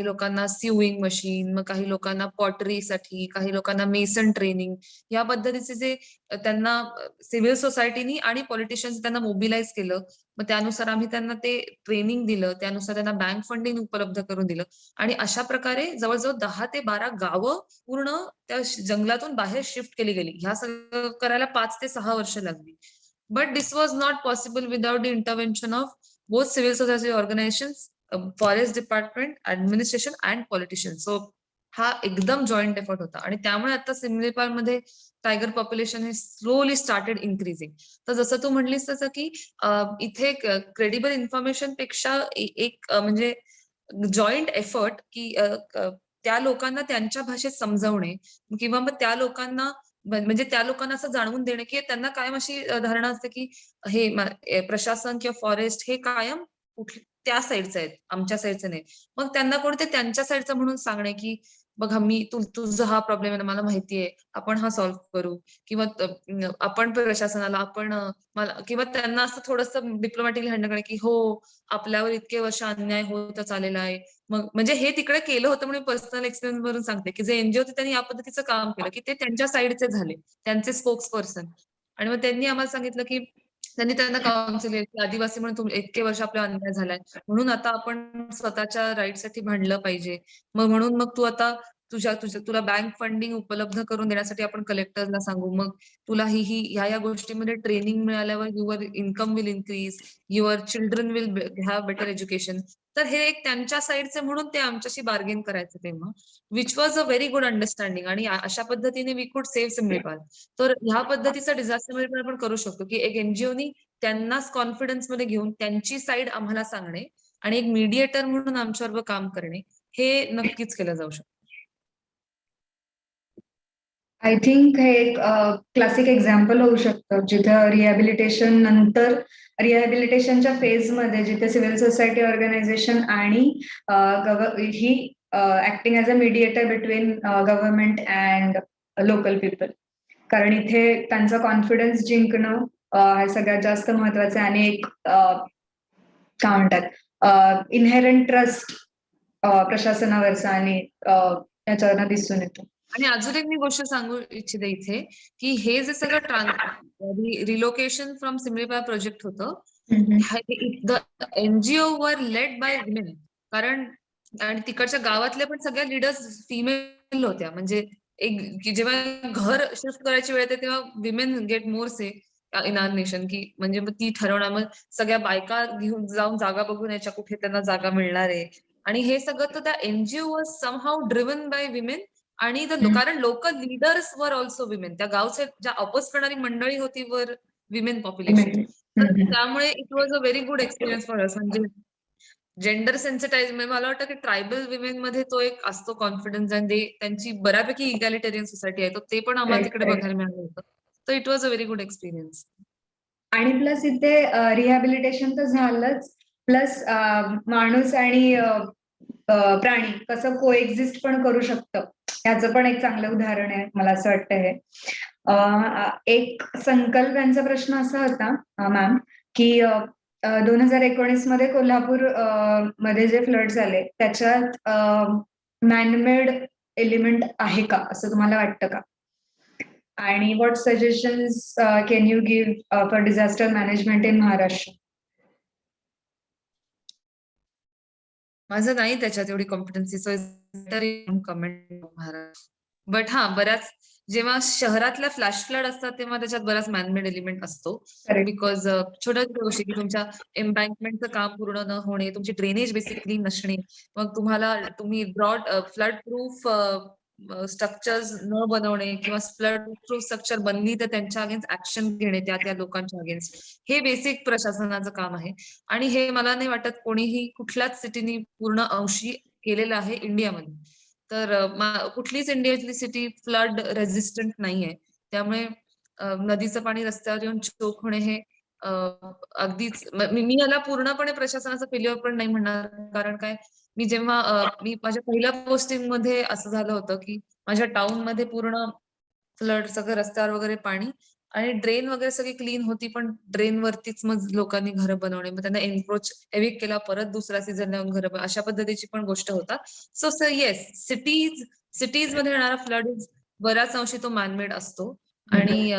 लोकांना सिविंग मशीन, मग काही लोकांना पॉटरीसाठी, काही लोकांना मेसन ट्रेनिंग, या पद्धतीचे जे त्यांना सिव्हिल सोसायटीनी आणि पॉलिटिशियन्स त्यांना मोबिलाइज केलं. मग त्यानुसार आम्ही त्यांना ते ट्रेनिंग दिलं, त्यानुसार त्यांना बँक फंडिंग उपलब्ध करून दिलं आणि अशा प्रकारे जवळजवळ 10 ते 12 गावं पूर्ण त्या जंगलातून बाहेर शिफ्ट केली गेली. ह्या सगळं करायला 5 ते 6 वर्ष लागली. But this was not possible without the intervention of both civil society organisations, forest department, administration and politician. So हा एकदम जॉईंट एफर्ट होता आणि त्यामुळे आता सिमलीपाल मध्ये टायगर पॉप्युलेशन हे स्लोली स्टार्टेड इन्क्रीजिंग. तर जसं तू म्हणलीस तसं की इथे क्रेडिबल इन्फॉर्मेशन पेक्षा एक म्हणजे जॉईंट एफर्ट की त्या लोकांना त्यांच्या भाषेत समजवणे किंवा मग त्या लोकांना म्हणजे त्या लोकांना असं जाणवून देणे की त्यांना कायम अशी धारणा असते की हे प्रशासन किंवा फॉरेस्ट हे कायम त्या साईडचे आहेत, आमच्या साईडचे नाही. मग त्यांना कोणते त्यांच्या साईडचं म्हणून सांगणे की बघा तुझा हा प्रॉब्लेम आहे, मला माहितीये, आपण हा सॉल्व्ह करू, किंवा आपण प्रशासनाला किंवा त्यांना असं थोडंसं डिप्लोमॅटिकली हँडल करणे की हो आपल्यावर इतके वर्ष अन्याय होतच आलेला आहे. मग म्हणजे हे तिकडे केलं होतं म्हणून पर्सनल एक्सपिरियन्स वरून सांगते की जे एनजीओ होते त्यांनी या पद्धतीचं काम केलं की ते त्यांच्या साईडचे झाले, त्यांचे स्पोक्स पर्सन. आणि मग त्यांनी आम्हाला सांगितलं की त्यांना काउन्सिल की आदिवासी म्हणून तुम्ही इतके वर्ष आपला अन्याय झालाय, म्हणून आता आपण स्वतःच्या राईटसाठी भांडलं पाहिजे. म्हणून तू आता तुला बँक फंडिंग उपलब्ध करून देण्यासाठी आपण कलेक्टरला सांगू, मग तुला ह्या गोष्टीमध्ये ट्रेनिंग मिळाल्यावर your income will increase, your children will have better education. तर हे एक त्यांच्या साईडचे म्हणून ते आमच्याशी बार्गेन करायचे तेव्हा, which was a very good understanding. आणि अशा पद्धतीने वी कुड सेव्ह सिमलीपाल. तर ह्या पद्धतीचा डिझास्टर मॅनेजमेंट आपण करू शकतो की एक एनजीओनी त्यांनाच कॉन्फिडन्स मध्ये घेऊन त्यांची साईड आम्हाला सांगणे आणि एक मीडिएटर म्हणून आमच्याबरोबर काम करणे, हे नक्कीच केलं जाऊ शकतं. आय थिंक हे एक क्लासिक एक्झाम्पल होऊ शकतं जिथं रिहॅबिलिटेशनच्या फेजमध्ये जिथे सिव्हिल सोसायटी ऑर्गनायझेशन आणि ही acting as a mediator between government and local people. कारण इथे त्यांचा कॉन्फिडन्स जिंकणं हे सगळ्यात जास्त महत्वाचं आहे आणि एक काय म्हणतात इनहेरंट ट्रस्ट प्रशासनावरचा आणि त्याच्यावरनं दिसून येतो. आणि अजून एक मी गोष्ट सांगू इच्छिते इथे की हे जे सगळं रिलोकेशन फ्रॉम सिमलीपाल प्रोजेक्ट होतं, एनजीओ वर लेड बाय विमेन. कारण आणि तिकडच्या गावातल्या पण सगळ्या लिडर्स फिमेल होत्या. म्हणजे जेव्हा घर शिफ्ट करायची वेळ येते तेव्हा women get more say in our nation, की म्हणजे मग ती ठरवणार, मग सगळ्या बायका घेऊन जाऊन जागा बघून याच्या कुठे त्यांना जागा मिळणार आहे. आणि हे सगळं तर त्या NGO was somehow driven by women. आणि कारण local leaders were also women. त्या गावच्या ज्या अपोज करणारी मंडळी होती वर विमेन पॉप्युलेशन. तर त्यामुळे it was a very good experience for us. म्हणजे जेंडर सेन्सिटाईज, मला वाटतं की ट्रायबल विमेन मध्ये तो एक असतो कॉन्फिडन्स आणि त्यांची बऱ्यापैकी इगॅलिटेरियन सोसायटी आहे, तर ते पण आम्हाला तिकडे बघायला मिळालं होतं. So it was a very good experience. आणि प्लस इथे रिहॅबिलिटेशन तर झालंच, प्लस माणूस आणि प्राणी कसं कोएक्झिस्ट पण करू शकतं, ह्याचं पण एक चांगलं उदाहरण आहे मला असं वाटतं हे. एक संकल्प यांचा प्रश्न असा होता मॅम की 2019 मध्ये कोल्हापूर मध्ये जे फ्लड झाले त्याच्यात मॅनमेड एलिमेंट आहे का असं तुम्हाला वाटतं का? आणि what suggestions can you give for disaster management in Maharashtra? माझं नाही त्याच्यात एवढी competency, so comment Maharashtra. But हा, बऱ्याच जेव्हा शहरातल्या फ्लॅश फ्लड असतात तेव्हा त्याच्यात बराच मॅनमेड एलिमेंट असतो. Correct. बिकॉज छोट्या छोट्या गोष्टी की तुमच्या एम्बँकमेंटचं काम पूर्ण न होणे, तुमची ड्रेनेज बेसिकली नसणे, मग तुम्ही ब्रॉड फ्लड प्रूफ स्ट्रक्चर्स न बनवणे किंवा फ्लड प्रूफ स्ट्रक्चर बनली तर त्यांच्या अगेन्स्ट ऍक्शन घेणे त्या लोकांच्या अगेन्स्ट, हे बेसिक प्रशासनाचं काम आहे. आणि हे मला नाही वाटत कोणीही कुठल्याच सिटीनी पूर्ण अंशी केलेलं आहे इंडियामध्ये. तर कुठलीच इंडियातली सिटी फ्लड रेझिस्टंट नाहीये. त्यामुळे नदीचं पाणी रस्त्यावर येऊन चोक होणे हे अगदीच मी याला पूर्णपणे प्रशासनाचं फेल्युअर पण नाही म्हणणार. कारण काय, मी माझ्या पहिल्या पोस्टिंग मध्ये असं झालं होतं की माझ्या टाउन मध्ये पूर्ण फ्लड, सगळं रस्त्यावर वगैरे पाणी, आणि ड्रेन वगैरे सगळी क्लीन होती, पण ड्रेन वरतीच मग लोकांनी घरं बनवणे, मग त्यांना एन्क्रोच एविक केला, परत दुसरा सीझन लावून घरं, अशा पद्धतीची पण गोष्ट होतात. सो येस, सिटीज मध्ये येणारा फ्लड बऱ्याच अंशी तो मॅनमेड असतो. आणि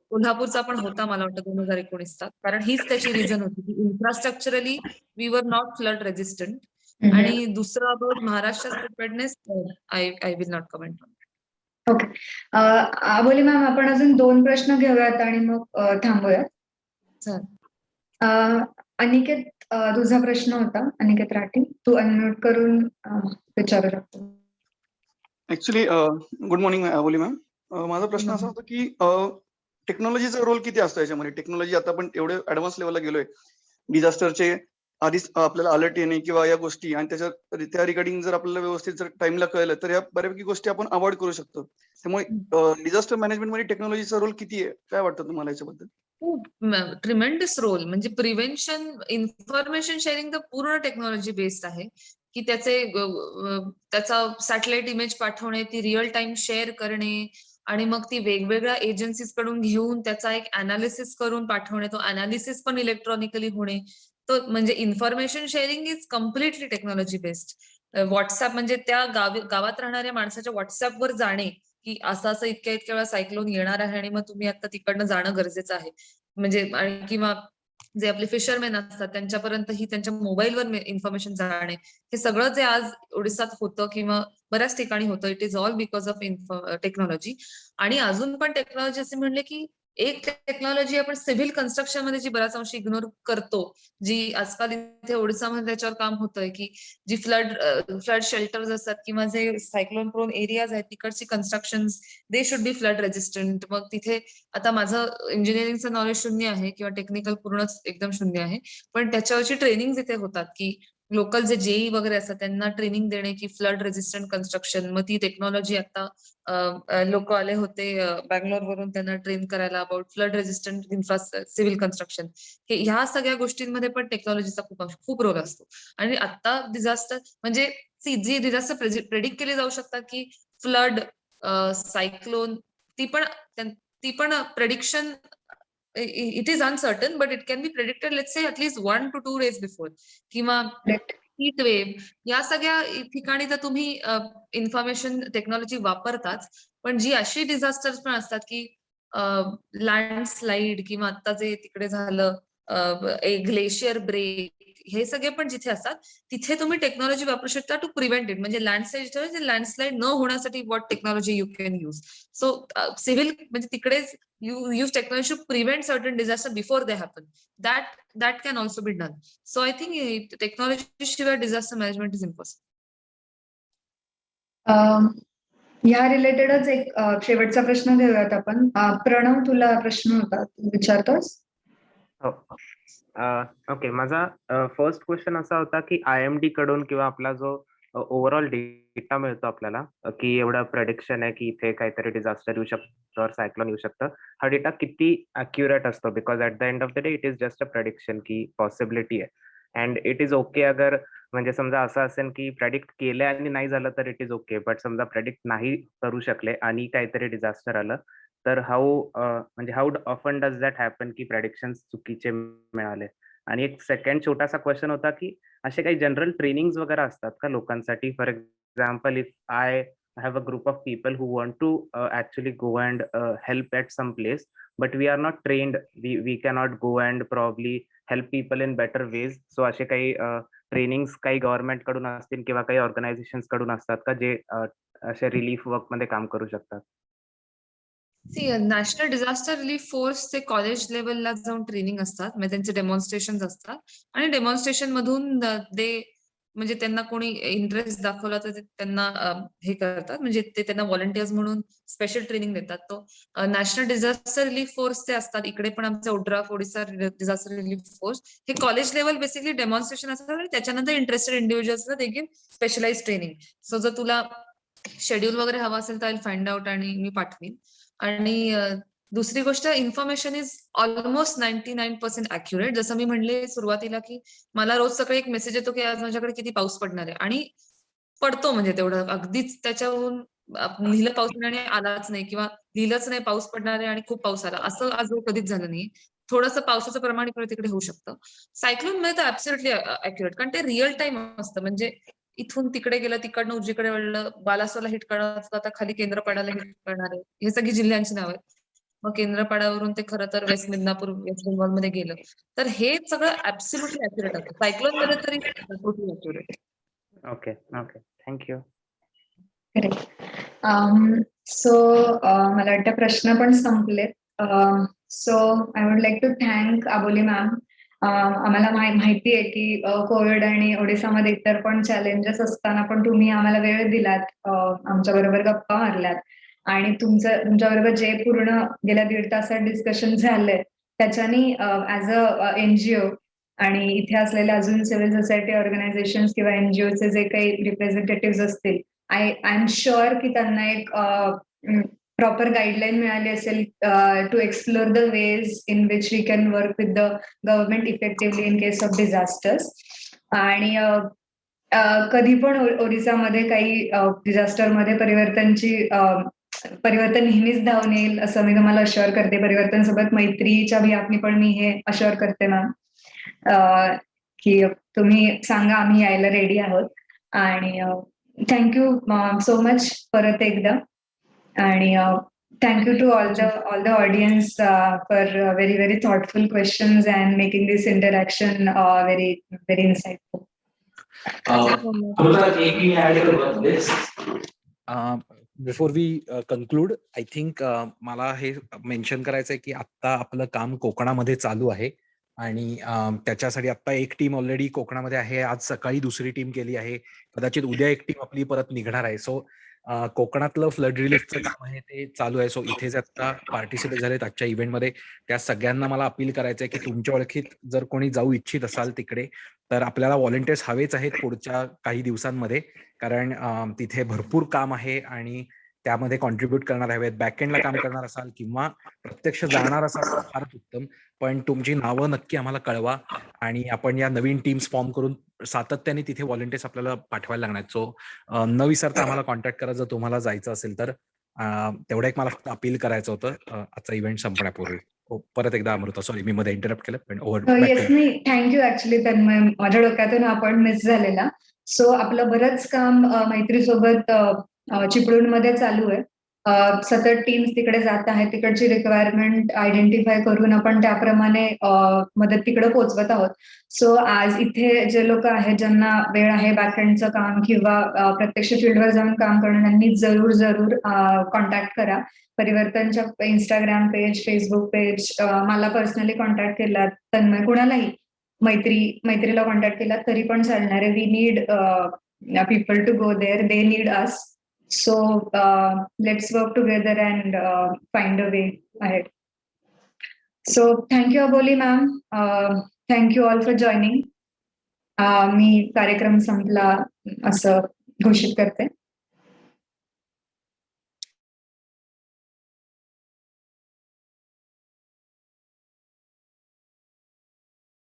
कोल्हापूरचा पण होता मला वाटतं 2019चा, कारण हीच त्याची रिझन होती की infrastructurally we were not flood resistant. आणि दुसरं about Maharashtra preparedness, I will not comment. Okay, बोली मॅम, आपण अजून 2 प्रश्न घेऊयात आणि मग थांबूयात. सर, अनिकेत, तुझा प्रश्न होता. अनिकेत राठी, तू अनम्यूट करून विचारू शकतो. ऍक्च्युली गुड मॉर्निंग अबोली मॅम. माझा प्रश्न असा होता की टेक्नॉलॉजीचा रोल किती असतो याच्यामध्ये? टेक्नॉलॉजी आता आपण एवढे ऍडव्हान्स लेवलला गेलोय, डिझास्टरचे आधीच आपल्याला अलर्ट येणे किंवा या गोष्टी, आणि त्या रिगार्डिंग जर आपल्याला व्यवस्थित जर टाइमला कळलं तर या बऱ्यापैकी गोष्टी आपण अवॉइड करू शकतो. त्यामुळे डिझास्टर मॅनेजमेंट मध्ये टेक्नॉलॉजीचा रोल किती आहे, काय वाटतं तुम्हाला याच्याबद्दल? खूप ट्रिमेंडस रोल. म्हणजे प्रिव्हेन्शन, इन्फॉर्मेशन शेअरिंग तर पूर्ण टेक्नॉलॉजी बेस्ड आहे. की त्याचा सॅटेलाइट इमेज पाठवणे, ती रिअल टाइम शेअर करणे, आणि मग ती वेगवेगळ्या एजन्सीज कडून घेऊन त्याचा एक अनालिसिस करून पाठवणे, तो अनालिसिस पण इलेक्ट्रॉनिकली होणे. तो म्हणजे information sharing is completely technology based. WhatsApp म्हणजे त्या गावात राहणाऱ्या माणसाच्या व्हॉट्सअपवर जाणे की असं इतक्या वेळा सायक्लोन येणार आहे आणि मग तुम्ही आता तिकडनं जाणं गरजेचं आहे. म्हणजे आणि किंवा जे आपले फिशरमॅन असतात त्यांच्यापर्यंतही त्यांच्या मोबाईलवर इन्फॉर्मेशन जाणे, हे सगळं जे आज ओडिसात होतं किंवा बऱ्याच ठिकाणी होतं, it is all because of technology. आणि अजून पण टेक्नॉलॉजी असे म्हणले की एक टेक्नॉलॉजी आपण सिव्हिल कन्स्ट्रक्शन मध्ये जी बऱ्याच अंशी इग्नोर करतो, जी आजकाल इथे ओडिसामध्ये त्याच्यावर काम होतंय, की जी फ्लड शेल्टर्स असतात किंवा जे सायक्लोन प्रोन एरियाज आहेत तिकडची construction they should be flood resistant. मग तिथे आता माझं इंजिनिअरिंगचं नॉलेज शून्य आहे किंवा टेक्निकल पूर्णच एकदम शून्य आहे, पण त्याच्यावरची ट्रेनिंग इथे होतात की लोकल जे जेई वगैरे असतात त्यांना ट्रेनिंग देणे की फ्लड रेजिस्टंट कन्स्ट्रक्शन. मग ती टेक्नॉलॉजी आता लोक आले होते बँगलोर वरून त्यांना ट्रेन करायला about flood resistant civil construction. ह्या सगळ्या गोष्टींमध्ये पण टेक्नॉलॉजीचा खूप रोल असतो. आणि आता डिझास्टर म्हणजे जी डिझास्टर प्रेडिक्ट केली जाऊ शकतात की फ्लड, सायक्लोन, ती पण prediction, it is uncertain but it can be predicted let's say at least 1 to 2 days before. किंवा हीट वेव्ह, या सगळ्या ठिकाणी तर तुम्ही इन्फॉर्मेशन टेक्नॉलॉजी वापरताच, पण जी अशी डिझास्टर्स पण असतात की लँडस्लाइड किंवा आता जे तिकडे झालं ग्लेशियर ब्रेक, हे सगळे पण जिथे असतात तिथे तुम्ही टेक्नॉलॉजी वापरू शकता टू प्रिव्हेंट इट. म्हणजे लँडस्लाइड न होण्यासाठी what technology you can use. So civil म्हणजे तिकडेच you use technology to prevent certain disaster before they happen. That can also be done. So I think technology शिवाय disaster management is impossible. या रिलेटेडच एक शेवटचा प्रश्न घेऊयात आपण. प्रणव, तुला प्रश्न होता, तू विचारतोस? ओके, माझा फर्स्ट क्वेश्चन असा होता की IMD कडून किंवा आपला जो ओव्हरऑल डेटा मिळतो आपल्याला की एवढं प्रेडिक्शन आहे की इथे काहीतरी डिझास्टर येऊ शकतं और सायक्लोन येऊ शकतं. हा डेटा किती अॅक्युरेट असतो because at the end of the day it is just a prediction की पॉसिबिलिटी आहे. अँड इट इज ओके अगर म्हणजे समजा असं असेल की प्रेडिक्ट केलं आणि नाही झालं तर इट इज ओके. बट समजा प्रेडिक्ट नाही करू शकले आणि काहीतरी डिझास्टर आलं तर म्हणजे how often does that happen की प्रेडिक्शन चुकीचे मिळाले. आणि एक सेकंड छोटासा क्वेश्चन होता की असे काही जनरल ट्रेनिंग्स वगैरे असतात का लोकांसाठी? For example if I have a group of people who want to actually go and help at some place, but we are not trained, we cannot go and probably help people in better ways. So असे काही trainings काही government कडून असतील किंवा काही organisations कडून असतात का जे असे रिलीफ वर्क मध्ये काम करू शकतात? नॅशनल डिझास्टर रिलीफ फोर्सचे कॉलेज लेवलला जाऊन ट्रेनिंग असतात, म्हणजे त्यांचे डेमॉन्स्ट्रेशन असतात आणि डेमॉन्स्ट्रेशन मधून म्हणजे त्यांना कोणी इंटरेस्ट दाखवला तर त्यांना हे करतात, म्हणजे ते त्यांना व्हॉलंटियर्स म्हणून स्पेशल ट्रेनिंग देतात. तो नॅशनल डिझास्टर रिलीफ फोर्सचे असतात. इकडे पण आमचे ODRAF, Odisha disaster relief force हे कॉलेज लेवल बेसिकली डेमॉन्स्ट्रेशन असतात आणि त्याच्यानंतर इंटरेस्टेड इंडिव्हिज्युअल्सला they give specialise training. So जर तुला शेड्यूल वगैरे हवा असेल तर आय विल फाइंड आउट आणि मी पाठवीन. आणि दुसरी गोष्ट, इन्फॉर्मेशन इज ऑलमोस्ट 99% अॅक्युरेट. जसं मी म्हणले सुरुवातीला की मला रोज सकाळी एक मेसेज येतो की आज माझ्याकडे किती पाऊस पडणार आहे आणि पडतो, म्हणजे तेवढं अगदीच त्याच्यावरून लिहिलं पाऊस आणि आलाच नाही किंवा लिहिलंच नाही पाऊस पडणार आहे आणि खूप पाऊस आला, असं आजवर कधीच झालं नाही. थोडंसं पावसाचं प्रमाण इकडे तिकडे होऊ शकतं. सायक्लोन मध्ये तर ऍब्सोल्युटली अॅक्युरेट, कारण ते रिअल टाइम असतं. म्हणजे इथून तिकडे गेलं, तिकडनं उजवीकडे वळलं, बालासोरला हिट करणार असतं, आता खाली केंद्रपाड्याला हिट करणार आहे. हे सगळी जिल्ह्यांची नाव आहेत. मग केंद्रपाड्यावरून ते खरं तर वेस्ट मिदनापूर, वेस्ट बेंगॉल मध्ये गेलं. तर हे सगळं ऍब्सोल्युटली अॅक्युरेट असतं. सायक्लोन मध्ये तरी totally accurate. Okay okay, thank you. So मला वाटतं प्रश्न पण संपलेत. So I would like to thank Aboli ma'am. आम्हाला माहिती आहे की कोविड आणि ओडिसामध्ये इतर पण चॅलेंजेस असताना पण तुम्ही आम्हाला वेळ दिलात, आमच्या बरोबर गप्पा मारल्यात आणि तुमच्या बरोबर जे पूर्ण गेल्या 1.5 तासात डिस्कशन झालंय त्याच्यानी ऍज अ एनजीओ आणि इथे असलेल्या अजून सिव्हिल सोसायटी ऑर्गनायझेशन किंवा एनजीओचे जे काही रिप्रेझेंटेटिव्ह असतील, आय एम शुअर की त्यांना एक प्रॉपर गाईडलाईन मिळाली असेल to explore the ways in which we can work with the government effectively in case of disasters. आणि कधी पण ओरिसामध्ये काही डिझास्टरमध्ये परिवर्तन नेहमीच धावून येईल असं मी तुम्हाला अश्युअर करते. परिवर्तन सोबत मैत्रीच्या भीतीने पण मी हे अश्युअर करते मॅम की तुम्ही सांगा, आम्ही यायला रेडी आहोत. आणि थँक्यू सो मच परत एकदा. आणि thank you to all the audience for very thoughtful questions and making this interaction very insightful. Before we conclude, I think मला हे मेन्शन करायचं आहे की आत्ता आपलं काम कोकणामध्ये चालू आहे आणि त्याच्यासाठी आता एक टीम ऑलरेडी कोकणामध्ये आहे. आज सकाळी दुसरी टीम गेली आहे, कदाचित उद्या एक टीम आपली परत निघणार आहे. सो कोकणातलं फ्लड रिलीफचं काम आहे ते चालू आहे. सो इथे जे आता पार्टिसिपेट झालेत आजच्या इव्हेंटमध्ये त्या सगळ्यांना मला अपील करायचं आहे की तुमच्या ओळखीत जर कोणी जाऊ इच्छित असाल तिकडे तर आपल्याला व्हॉलंटियर्स हवेच आहेत पुढच्या काही दिवसांमध्ये, कारण तिथे भरपूर काम आहे आणि त्यामध्ये कॉन्ट्रीब्युट करणार हवेत. बॅकएंडला काम करणार असाल किंवा प्रत्यक्ष जाणार असाल तर फारच उत्तम, पण तुमची नावं नक्की आम्हाला कळवा आणि आपण या नवीन टीम्स फॉर्म करून सातत्याने तिथे व्हॉलंटियर्स आपल्याला पाठवायला लागणार. सो न विसरता आम्हाला कॉन्टॅक्ट करा जर तुम्हाला जायचं असेल तर. तेवढं एक मला फक्त अपील करायचं होतं आजचा इव्हेंट संपण्यापूर्वी. परत एकदा अमृता, सॉरी मी मध्ये इंटरप्ट केलं, पण येस, नाही थँक्यू. ऍक्च्युली तन्मय, माझ्या डोक्यातून हा पॉइंट मिस झालेला. सो आपलं बरंच काम मैत्रीसोबत चिपळूणमध्ये चालू आहे. सतत टीम्स तिकडे जात आहेत, तिकडची रिक्वायरमेंट आयडेंटिफाय करून आपण त्याप्रमाणे मदत तिकडे पोहोचवत आहोत. सो आज इथे जे लोक आहेत ज्यांना वेळ आहे बॅकएंडचं काम किंवा प्रत्यक्ष फील्डवर जाऊन काम करणं, त्यांनी जरूर कॉन्टॅक्ट करा. परिवर्तनच्या इंस्टाग्राम पेज, फेसबुक पेज, मला पर्सनली कॉन्टॅक्ट केला, तन्मय, कुणालाही मैत्रीला कॉन्टॅक्ट केला तरी पण चालणार आहे. We need people to go there, they need us. So let's work together and find a way ahead. So thank you Aboli ma'am. Thank you all for joining. मी कार्यक्रम संपला असं घोषित करते.